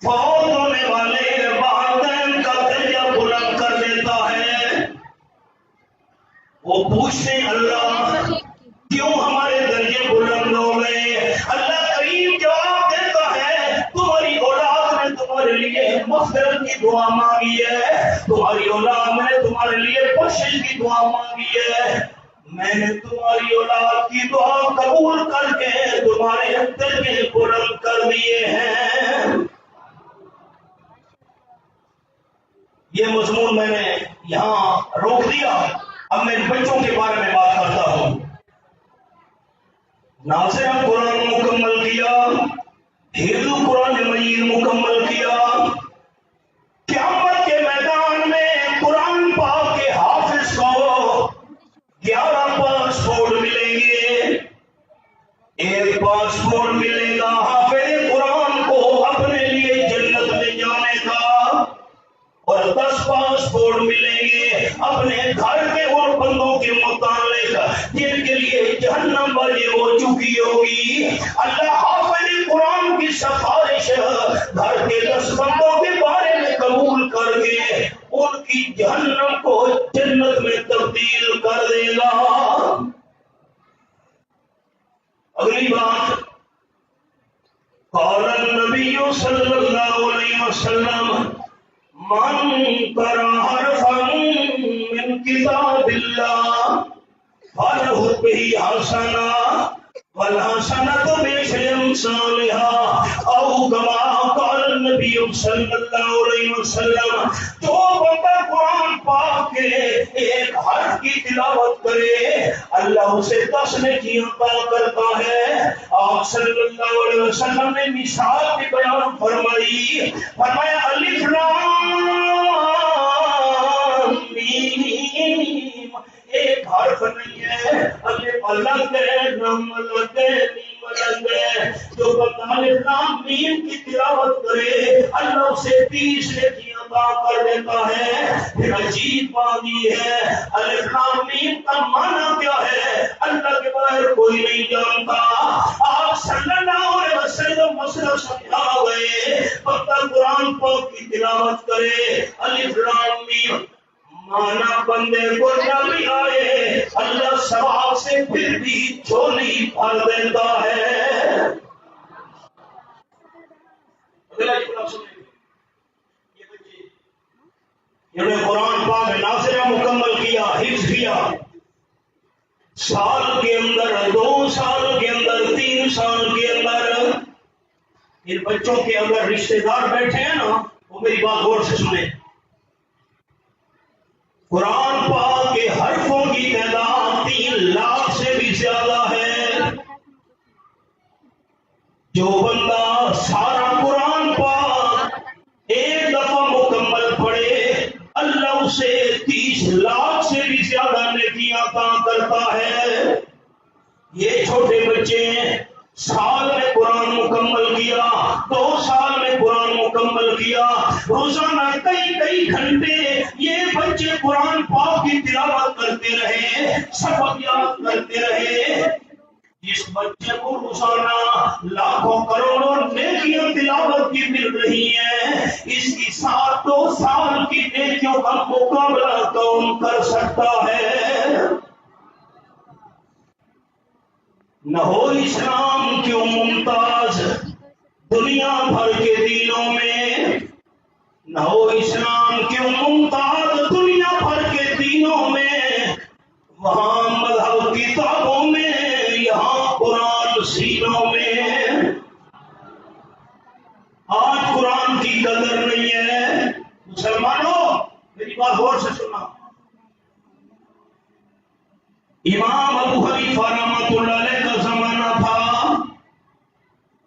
فوت ہونے والے والدین کا درجہ بلند کر دیتا ہے. وہ پوچھتے ہیں, اللہ کیوں ہمارے درجے بلند ہو گئے؟ اللہ کریم جواب دیتا ہے, تمہاری اولاد نے تمہارے لیے مغفرت کی دعا مانگی ہے, تمہاری اولاد نے تمہارے لیے بخشش کی دعا مانگی ہے. میں نے تمہاری اولاد کی دعا قبول کر کے تمہارے درجے بلند کر دیے ہیں. یہ مضمون میں نے یہاں روک دیا. اب میں بچوں کے بارے میں بات کرتا ہوں. ناظرین قرآن مکمل کیا, حفظ قرآن مجید مکمل کیا. قیامت کے میدان میں قرآن پاک کے حافظ کو 11 پاسپورٹ ملیں گے. ایک پاسپورٹ ملے گا حافظ قرآن کو اپنے لیے جنت میں جانے کا. اور 10 پاسپورٹ ملیں گے اپنے گھر کے اور بندوں کے متعلق جن کے لیے جہنم واجب ہو چکی ہوگی. اللہ حافظ قرآن کی سفارش گھر کے 10 بندوں کے بارے میں قبول کر کے ان کی جہنم کو جنت میں تبدیل کر دے گا. اگلی بات، قال النبی صلی اللہ علیہ وسلم من قرأ حرفا من کتاب اللہ فلہ بہ حسنہ والحسنۃ بعشر امثالها او کما قال النبی صلی اللہ علیہ وسلم. جو بندہ قرآن پاک کے ایک حرف کی تلاوت کرے اللہ اسے 10 نیکیاں عطا کرتا ہے. آپ صلی اللہ علیہ وسلم نے مثال بھی بیان فرمائی، فرمایا الف لام میم ایک حرف نہیں ہے، الف الگ ہے، لام الگ ہے، میم الگ ہے. جو بندہ الف لام میم کی تلاوت کرے اللہ اسے 30 نیکیاں عطا کر دیتا ہے. پھر عجیب بات یہ ہے الف لام میم کا معنی کیا ہے اللہ کے بغیر کوئی نہیں جانتا. آپ صلی اللہ علیہ وسلم مسئلہ سمجھا گئے. بندہ قرآن پاک کی تلاوت کرے الف لام میم مانا بندے کو نہ بھی آئے اللہ ثواب سے پھر بھی جھولی بھر دیتا ہے. اگلا جملہ سنیں، یہ بچے جنہوں نے قرآن پاک ناظرہ مکمل کیا، حفظ کیا، سال کے اندر 2 سال کے اندر 3 سال کے اندر، ان بچوں کے اگر رشتہ دار بیٹھے ہیں نا وہ میری بات غور سے سنیں. قرآن پاک کے حرفوں کی تعداد 3 لاکھ سے بھی زیادہ ہے. جو بندہ سارا قرآن پاک ایک دفعہ مکمل پڑھے اللہ اسے 30 لاکھ سے بھی زیادہ نیکیاں عطا کرتا ہے. یہ چھوٹے بچے سال میں قرآن مکمل کیا، 2 سال میں قرآن مکمل کیا، روزانہ کئی گھنٹے یہ بچے قرآن پاک کی تلاوت کرتے رہے، سبق یاد کرتے رہے. جس بچے کو روزانہ لاکھوں کروڑوں نیکیاں تلاوت کی مل رہی ہیں اس کی 7 سال کی نیکیوں کا مقابلہ کون کر سکتا ہے؟ نہ ہو اسلام کیوں ممتاز دنیا بھر کے دینوں میں، نہ ہو اسلام کیوں ممتاز دنیا بھر کے دینوں میں، وہاں مذہب کتابوں میں یہاں قرآن سینوں میں. آج قرآن کی قدر نہیں ہے. مسلمانوں میری بات غور سے سننا. امام ابو حنیفہ رحمۃ اللہ علیہ کا زمانہ تھا.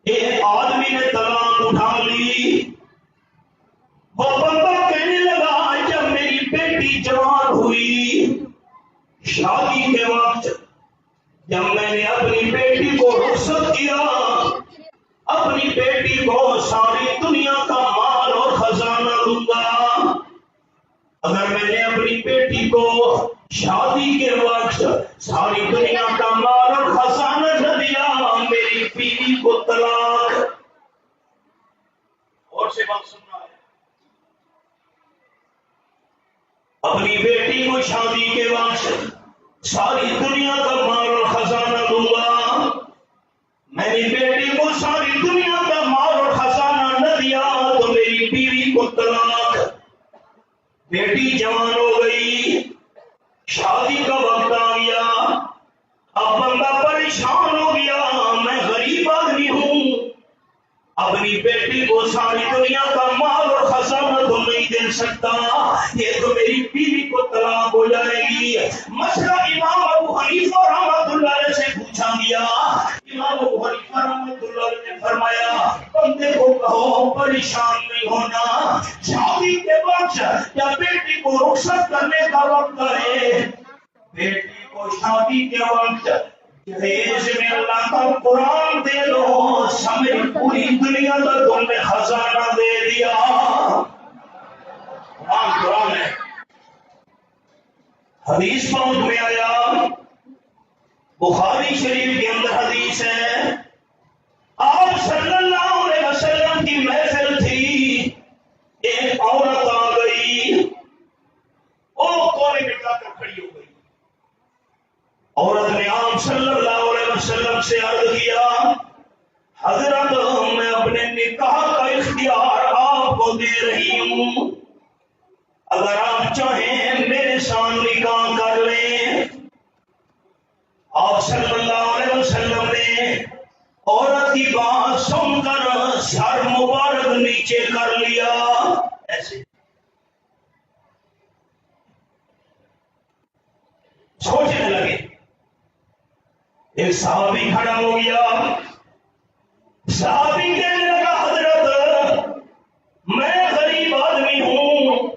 ایک آدمی نے طلاق اٹھا لی. وہ بندہ کہنے لگا جب میری بیٹی جوان ہوئی شادی کے وقت جب میں نے اپنی بیٹی کو رخصت کیا، اپنی بیٹی کو ساری دنیا کا مال اور خزانہ دوں گا. اگر میں نے اپنی بیٹی کو شادی کے وقت ساری دنیا کا مال اور خزانہ نہ دیا میری بیوی کو طلاق. اور سے بات سننا ہے. اپنی بیٹی کو شادی کے وقت ساری دنیا کا مال اور خزانہ دوں گا. میری بیٹی کو ساری دنیا کا مال اور خزانہ نہ دیا تو میری بیوی کو طلاق. بیٹی جوان ہو گئی، شادی کا وقت آ گیا، اب بندہ پریشان ہو گیا، میں غریب آدمی ہوں، اپنی بیٹی کو ساری دنیا کا مال اور خزانہ تو نہیں دے سکتا، یہ تو میری بیوی کو طلاق ہو جائے گی. مسئلہ امام ابو حنیفہ رحمۃ اللہ علیہ سے پوچھا گیا. امام ابو حنیفہ رحمۃ اللہ علیہ نے فرمایا بندے کو کہو پریشان نہیں ہونا، شادی کے وقت یا بیٹی کو رخصت کرنے کا وقت ہے، بیٹی کو شادی کے وقت جہیز میں اللہ کا قرآن دے دو، سمجھ پوری دنیا کا تم نے خزانہ دے دیا. حدیث پاک میں آیا، بخاری شریف کے اندر حدیث ہے، آپ صلی اللہ علیہ وسلم کی محفل تھی، ایک عورت آ گئی، وہ کونے میں جا کر کھڑی ہو گئی۔ عورت نے آپ صلی اللہ علیہ وسلم سے عرض کیا، حضرت میں اپنے نکاح کا اختیار آپ کو دے رہی ہوں، اگر آپ چاہیں میرے ساتھ نکاح کر لیں۔ آپ صلی اللہ علیہ وسلم نے عورت کی بات سن کر سر مبارک نیچے کر لیا، ایسے سوچنے لگے۔ ایک صحابی کھڑا ہو گیا، صحابی کہنے لگا، حضرت میں غریب آدمی ہوں،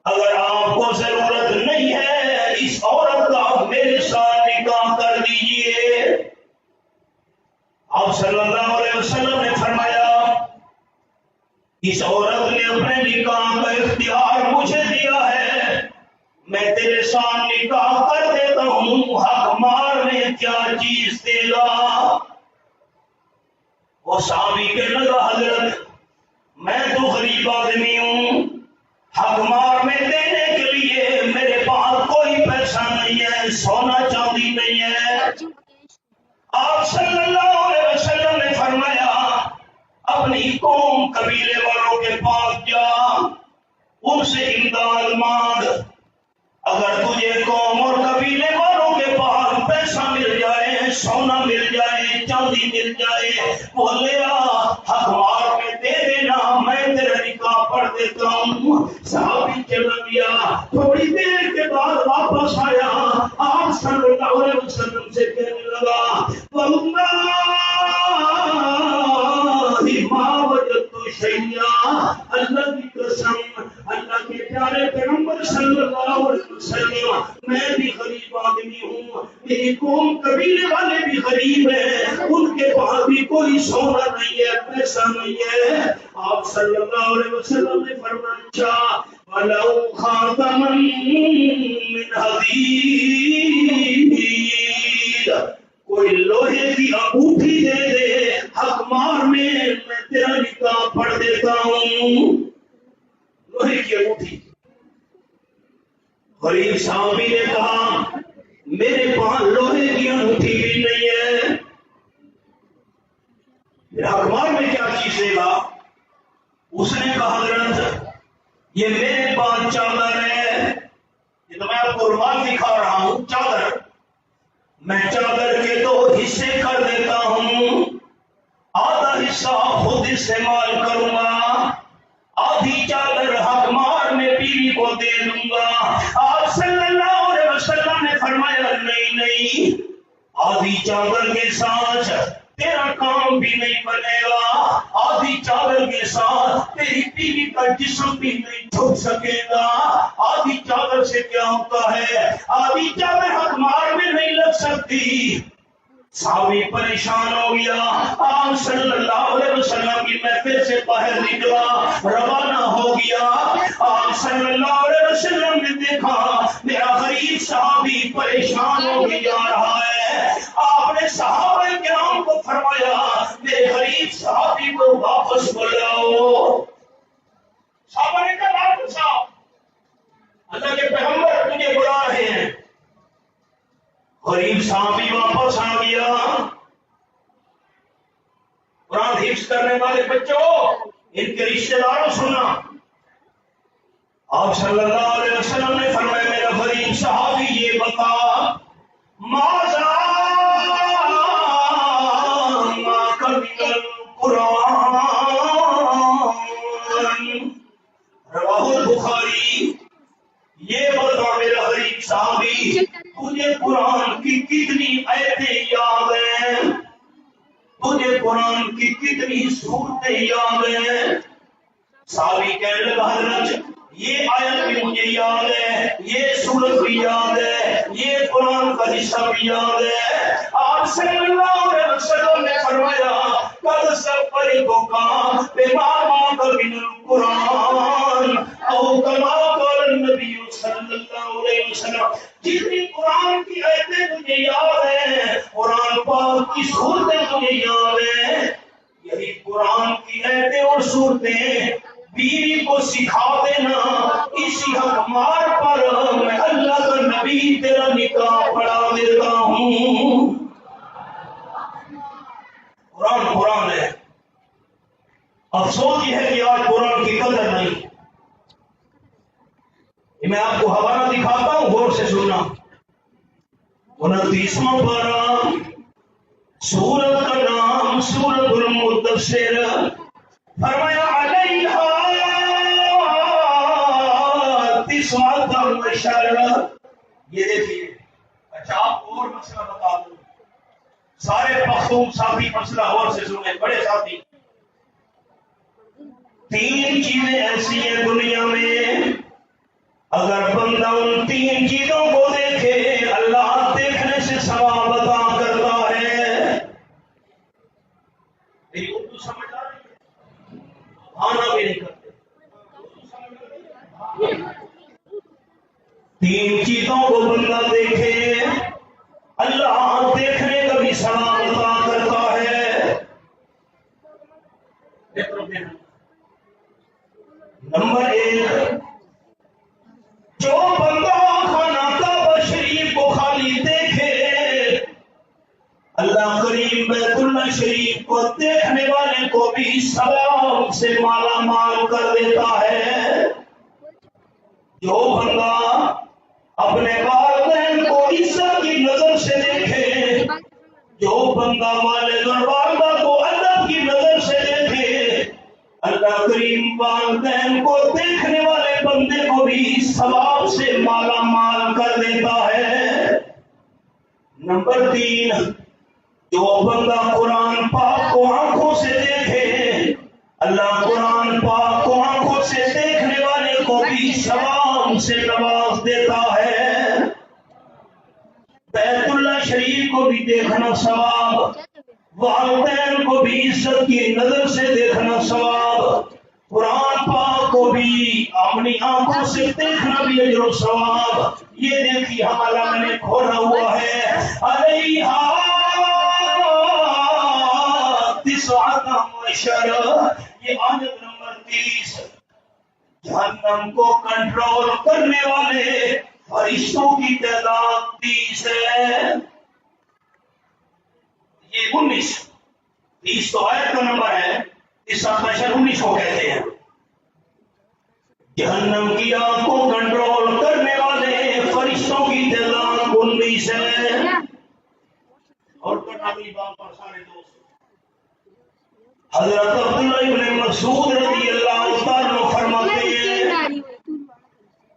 اگر آپ کو ضرورت نہیں ہے اس عورت کا، میرے ساتھ نکاح کر دیجئے۔ آپ صلی اللہ علیہ وسلم نے فرمایا، اس عورت نے اپنے نکاح کا اختیار مجھے دیا ہے، میں تیرے ساتھ نکاح کر دیتا ہوں، حق مار میں کیا چیز دے گا؟ وہ صحابی کہنے لگا، حضرت میں تو غریب آدمی ہوں، حق مار میں دینے کے لیے میرے پاس کوئی پیسہ نہیں ہے، سونا چاندی نہیں ہے۔ آپ صلی اللہ علیہ وسلم نے فرمایا، اپنی قوم قبیلے والوں کے پاس جا، ان سے امداد مانگ، اگر تجھے قوم اور قبیلے والوں کے پاس پیسہ مل جائے، سونا مل جائے، چاندی مل جائے، وہ لے آ، حق مار میں دے دینا، میں تیرا نکاح پڑھ دیتا ہوں۔ صحابی چلا گیا، تھوڑی دیر کے بعد واپس آیا، آپ صلی اللہ علیہ وسلم سے کہنے لگا، واللہ ما وجدت شیئا، اللہ کی قسم، اللہ کے پیارے پیغمبر صلی اللہ علیہ وسلم، میں بھی غریب آدمی ہوں، میری قوم قبیلے والے بھی غریب ہیں، ان کے پاس بھی کوئی سونا نہیں ہے، پیسہ نہیں ہے۔ آپ صلی اللہ علیہ وسلم نے فرمایا، وَلَوْ خَاتَمًا مِّنْ حَدِيدٍ، کوئی لوہے کی انگوٹھی دے دے، حق مار میں تیرا نکاح پڑھ دیتا ہوں۔ لوہے کی انگوٹھی۔ غریب صحابی نے کہا، میرے پاس لوہے کی انگوٹھی بھی نہیں ہے، حق مار میں کیا چیز دے گا؟ اس نے کہا، حضرت یہ میرے پاس چادر ہے، یہ تو میں آپ کو رومال دکھا رہا ہوں، چادر، میں چادر کے 2 حصے کر دیتا ہوں، آدھا حصہ خود استعمال کروں گا، آدھی چادر حق مار میں بیوی کو دے دوں گا۔ آپ صلی اللہ علیہ وسلم نے فرمایا، نہیں، آدھی چادر کے ساتھ تیرا کام بھی نہیں بنے گا، آدھی چادر کے ساتھ تیری بیوی کا جسم بھی نہیں جھک سکے گا۔ آدھی چادر سے کیا ہوتا ہے؟ آدھی چادر حق مار میں نہیں لگ سکتی۔ صحابی پریشان ہو گیا، آپ صلی اللہ علیہ وسلم کی محفل سے باہر نکلا، روانہ ہو گیا۔ آپ صلی اللہ علیہ وسلم نے دیکھا میرا غریب صحابی پریشان ہو کے جا رہا ہے۔ آپ نے صحابہ کرام کو فرمایا، میرے غریب صحابی کو واپس بلاؤ۔ صحابہ نے کہا، واپس آؤ، اللہ کے پیغمبر تجھے بلا رہے ہیں۔ غریب صحابی واپس آ گیا۔ قرآن حفظ کرنے والے بچوں، ان کے رشتہ داروں سننا، آپ صلی اللہ علیہ وسلم نے فرمایا، میرا غریب صحابی یہ بتا، ماذا ما من القرآن، رواہ البخاری، یہ بتا میرا غریب صحابی، تجھے قرآن کی کتنی آیتیں یاد ہیں، تجھے قرآن کی کتنی سورتیں یاد ہیں؟ صحابی کہنے لگا، حضرت یہ آیت بھی مجھے یاد ہے، یہ سورت بھی یاد ہے، یہ قرآن کا حصہ بھی یاد ہے۔ آپ صلی اللہ علیہ وسلم نے فرمایا، قد سبقتک بما معک من القرآن، او کما قال النبی صلی اللہ علیہ وسلم جتنی قرآن کی آیتیں تجھے یاد ہیں، قرآن پاک کی صورتیں تجھے یاد ہیں، یہی قرآن کی آیتیں اور صورتیں بیوی کو سکھا دینا، اسی حق مار پر میں اللہ کا نبی تیرا نکاح پڑھا دیتا ہوں۔ قرآن قرآن ہے، افسوس یہ ہے کہ آج قرآن کی قدر نہیں۔ میں آپ کو حوالہ دکھاتا ہوں، غور سے سننا۔ 29واں پارہ، سورت کا نام سورت المدثر، فرمایا علیہا تسعۃ عشر۔ یہ دیکھیے، اچھا آپ کو اور مسئلہ بتا دوں، سارے پختون ساتھی مسئلہ غور سے سنیں، بڑے ساتھی۔ 3 چیزیں ایسی ہیں دنیا میں، اگر بندہ ان 3 چیزوں کو دیکھے اللہ دیکھنے سے ثواب عطا کرتا ہے۔ میری اردو سمجھ آ رہی ہے؟ آنا بھی نہیں کرتے۔ 3 چیزوں کو بندہ دیکھے اللہ دیکھنے کا بھی ثواب عطا کرتا ہے۔ نمبر 1، جو بندہ خانہ کعبہ شریف کو خالی دیکھے اللہ کریم بیت اللہ شریف کو دیکھنے والے کو بھی ثواب سے مالا مال کر دیتا ہے۔ جو بندہ اپنے والدین کو عزت کی نظر سے دیکھے، جو بندہ والد اور والدہ کو ادب کی نظر سے دیکھے اللہ کریم والدین کو دیکھنے والے بندے کو بھی ثواب سے مالا مال کر دیتا ہے۔ نمبر 3، جو بندہ قرآن پاک کو آنکھوں سے دیکھے اللہ قرآن پاک کو آنکھوں سے دیکھنے والے کو بھی ثواب سے نواز دیتا ہے۔ بیت اللہ شریف کو بھی دیکھنا ثواب، والدین کو بھی عزت کی نظر سے دیکھنا ثواب، قرآن پاک کو بھی اپنی آنکھوں سے دیکھنا بھی اجر و ثواب۔ یہ دیکھیے حوالہ میں نے کھولا ہوا ہے، علیہا تسعۃ عشر، یہ آیت نمبر 30۔ جہنم کو کنٹرول کرنے والے فرشتوں کی تعداد 30 ہے۔ یہ 19 تو آیت کا نمبر ہے، 19 کو کہتے ہیں۔ جہنم کی آگ کو کنٹرول کرنے والے فرشتوں کی تعداد 19 ہے۔ اور کرناوی بات پر سارے دوست حضرت عبداللہ ابن مسعود رضی اللہ عنہ فرماتے ہیں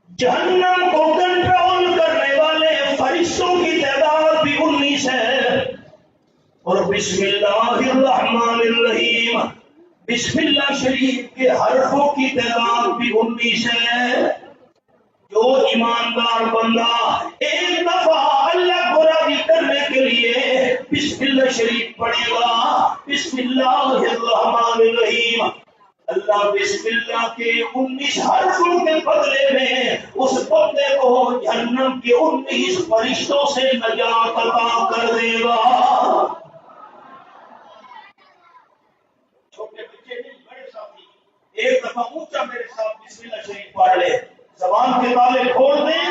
جہنم کو کنٹرول کرنے والے فرشتوں کی تعداد بھی 19 ہے۔ اور بسم اللہ الرحمن الرحیم، بسم اللہ شریف کے حرفوں کی تعداد بھی 19 ہے۔ جو ایماندار بندہ ایک دفعہ اللہ کو راضی کرنے کے لیے بسم اللہ شریف پڑھے گا، بسم اللہ الرحمن الرحیم، اللہ بسم اللہ کے 19 حرفوں کے بدلے میں اس بندے کو جہنم کے 19 فرشتوں سے نجات عطا کر دے گا۔ چھوٹے بچے نہیں، بڑے ساتھی، ایک دفعہ اونچا میرے ساتھ بسم اللہ شریف پڑھ لے، زبان کے تالے کھول دیں،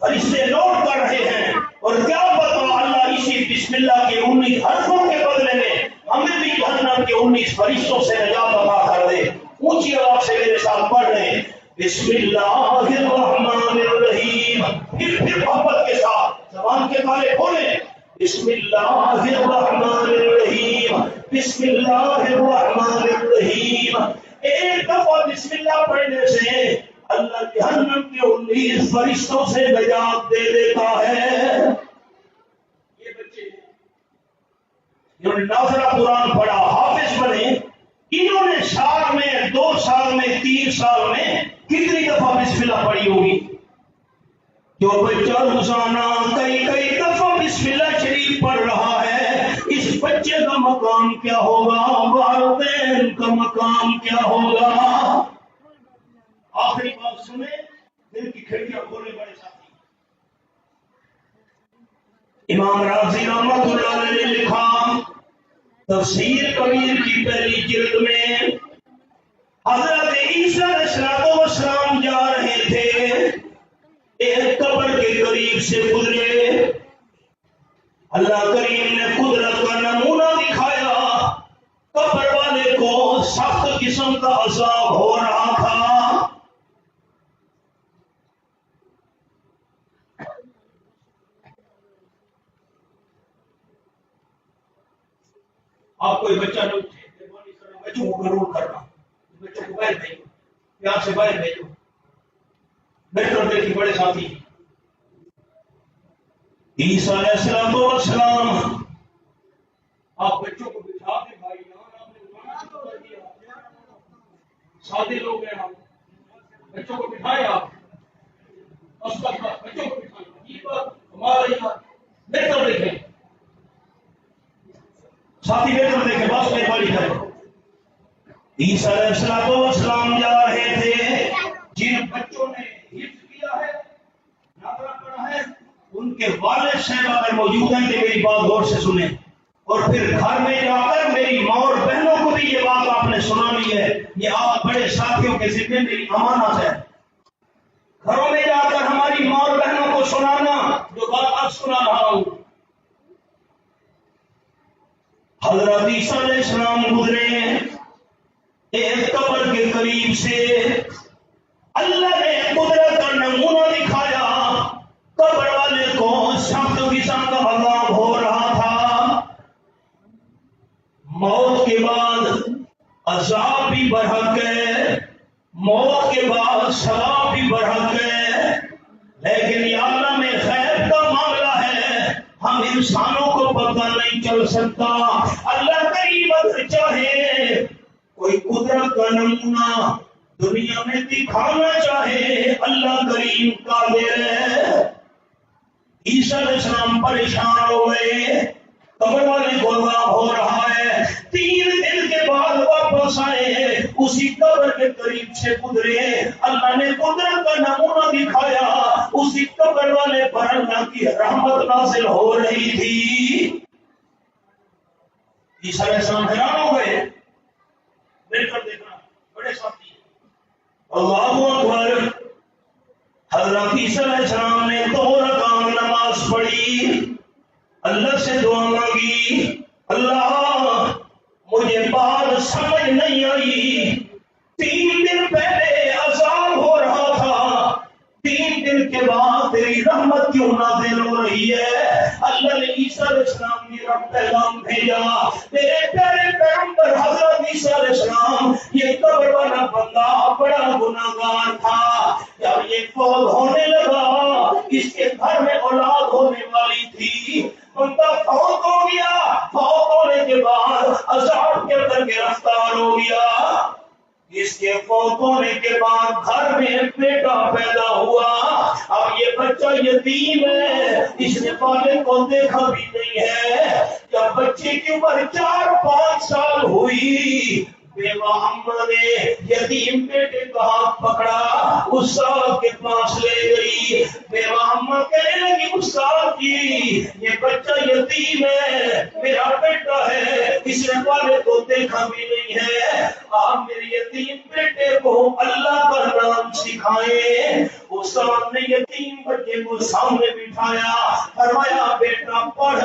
فرشتے نوٹ کر رہے ہیں، اور کیا پتا اللہ اسی بسم اللہ کے 19 حرفوں کے بدلے میں ہمیں بھی جہنم کے 19 فرشتوں سے نجات عطا کر دے۔ اونچی آواز سے میرے ساتھ پڑھ لیں، بسم اللہ الرحمن الرحیم، پھر محبت کے ساتھ زبان کے تالے کھولیں، بسم اللہ الرحمن الرحیم، بسم اللہ الرحمن الرحیم۔ ایک دفعہ بسم اللہ پڑھنے سے اللہ جہنم کے 19 فرشتوں سے نجات دے دیتا ہے۔ یہ بچے جنہوں نے ناظرہ قرآن پڑھا، حافظ بنے، انہوں نے سال میں 2 سال میں 3 سال میں کتنی دفعہ بسم اللہ پڑھی ہوگی؟ جو بچہ روزانہ کئی دفعہ بسم اللہ شریف پڑھ رہا ہے، اس بچے کا مقام کیا ہوگا، والدین کا مقام کیا ہوگا؟ آخری بات سنیں، دل کی کھڑکیاں کھولے بڑے ساتھی، امام رازی رحمۃ اللہ علیہ نے لکھا تفسیر کبیر کی پہلی جلد میں حضرت عیسیٰ علیہ السلام جا رہے تھے، ایک قبر کے قریب سے گزرے، اللہ کریم نے قدرت کا نمونہ دکھایا، قبر والے کو سخت قسم کا عذاب ہو رہا تھا۔ آپ کوئی بچہ نہیں اٹھے، بچوں کو ضرور کرنا، بچوں کو باہر بھیجو، پیار سے باہر بھیجو، بہتر دیکھی بڑے ساتھی عیسیٰ علیہ السلام، آپ بچوں کو بٹھا کے بھائی جان آپ نے اٹھانا تو کر دیا، سادے لوگ ہیں آپ، بچوں کو بٹھائے آپ، بچوں کو بٹھائے، یہ بات ہمارا یہاں بہتر دیکھیں، ساتھی بہتر دیکھیں، بس مہربانی کریں۔ عیسیٰ علیہ السلام جا رہے تھے، جن بچوں نے حفظ کیا ہے، ناظرہ پڑھا ہے، ان کے والد صاحب اگر موجود ہیں تو میری بات غور سے سنیں، اور پھر گھر میں جا کر میری ماں اور بہنوں کو بھی یہ بات آپ نے سنانی ہے، یہ آپ بڑے ساتھیوں کے ذمہ میری امانت ہے، گھروں میں جا کر ہماری ماں اور بہنوں کو سنانا جو بات اب سنا رہا ہوں۔ حضرت عیسیٰ علیہ السلام گزرے ایک قبر کے قریب سے، اللہ نے قدرت کا نمونہ دکھایا، قبر والے کو سخت قسم کا عذاب ہو رہا تھا، موت کے بعد عذاب بھی برحق ہے، موت کے بعد ثواب بھی برحق ہے، لیکن یہ عالم غیب کا معاملہ ہے، ہم انسانوں کو پتہ نہیں چل سکتا، اللہ کریم اگر چاہے کوئی قدرت کا نمونہ دنیا میں دکھانا چاہے، اللہ کریم قادر ہے۔ عیسیٰ علیہ السلام پریشان ہو گئے، قبر والے کو عذاب ہو رہا ہے، 3 دن کے بعد واپس آئے، اسی قبر کے قریب سے گزرے، اللہ نے قدرت کا نمونہ دکھایا، اسی قبر والے پر اللہ کی رحمت نازل ہو رہی تھی۔ عیسیٰ علیہ السلام حیران ہو گئے، مل کر دیکھنا بڑے ساتھی، اللہ اکبر۔ حضرت عیسیٰ علیہ السلام نے 2 رکعت نماز پڑھی، اللہ سے دعا مانگی، اللہ مجھے بات سمجھ نہیں آئی، 3 دن پہلے عذاب ہو رہا تھا، 3 دن کے بعد تیری رحمت کیوں نازل ہو رہی ہے؟ اللہ نے عیسیٰ علیہ السلام نے پیغام بھیجا، تیرے پیارے پیغمبر حضرت عیسیٰ علیہ السلام، یہ قبر والا بندہ بڑا گناہگار تھا، جب یہ فوت ہونے لگا، اس کے گھر میں اولاد ہونے والی تھی، بندہ فوت ہو گیا، فوت ہونے کے بعد عذاب کے اندر گرفتار ہو گیا، اس کے فوت ہونے کے بعد گھر میں ایک بیٹا پیدا ہوا، اب یہ بچہ یتیم ہے، اس نے والد کو دیکھا بھی نہیں ہے، جب بچے کی عمر 4-5 سال ہوئی، بیوہ اماں نے یتیم بیٹے کا ہاتھ پکڑا، استاد کے پاس لے گئی، بیوہ اماں کہنے لگی استاد جی یہ بچہ یتیم ہے، میرا بیٹا ہے، اس نے والد کو دیکھا بھی نہیں ہے، آپ میرے یتیم بیٹے کو اللہ کا نام سکھائیں۔ استاد نے یتیم بچے کو سامنے بٹھایا، فرمایا بیٹا پڑھ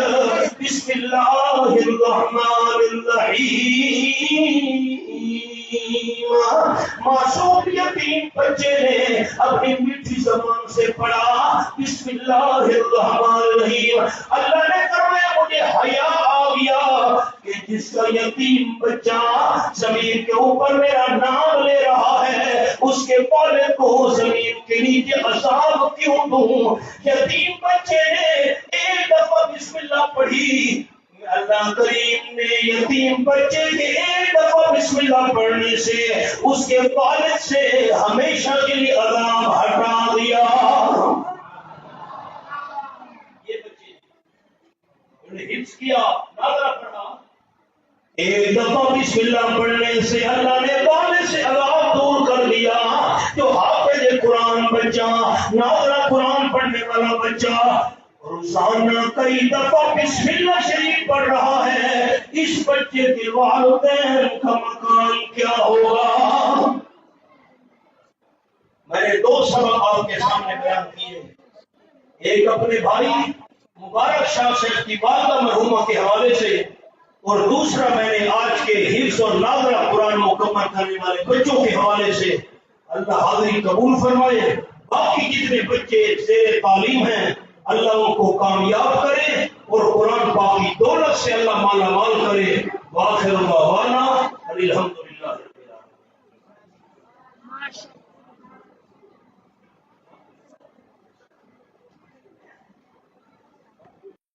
بسم اللہ الرحمن الرحیم۔ معصوم یتیم بچے نے اپنی میٹھی زبان سے پڑھا بسم اللہ الرحمن الرحیم۔ اللہ نے فرمایا مجھے حیا آ گیا کہ جس کا یتیم بچہ زمین کے اوپر میرا نام لے رہا ہے، اس کے والد کو زمین کے نیچے عذاب کیوں دوں؟ یتیم بچے نے ایک دفعہ بسم اللہ پڑھی، اللہ کریم نے یتیم بچے کے ایک دفعہ بسم اللہ پڑھنے سے اس کے والد سے ہمیشہ کے لیے عذاب ہٹا دیا۔ یہ بچے انہیں حفظ کیا، ناظرہ پڑھا، ایک دفعہ بسم اللہ پڑھنے سے اللہ نے والد سے عذاب دور کر دیا۔ جو حافظ قرآن بچہ، ناظرہ قرآن پڑھنے والا بچہ، روزانہ کئی دفعہ بسم اللہ شریف پڑھ رہا ہے، اس بچے کے والدین کا مکان کیا ہوگا؟ میں نے دو سبق آپ کے سامنے بیان کیے، ایک اپنے بھائی مبارک شاہ صاحب کی والدہ مرحومہ کے حوالے سے، اور دوسرا میں نے آج کے حفظ اور ناظرہ قرآن مکمل کرنے والے بچوں کے حوالے سے۔ اللہ حاضری قبول فرمائے۔ باقی جتنے بچے زیر تعلیم ہیں اللہ ان کو کامیاب کرے اور قرآن پاک کی دولت سے اللہ مالا مال کرے۔ وآخر دعوانا الحمدللہ رب العالمین۔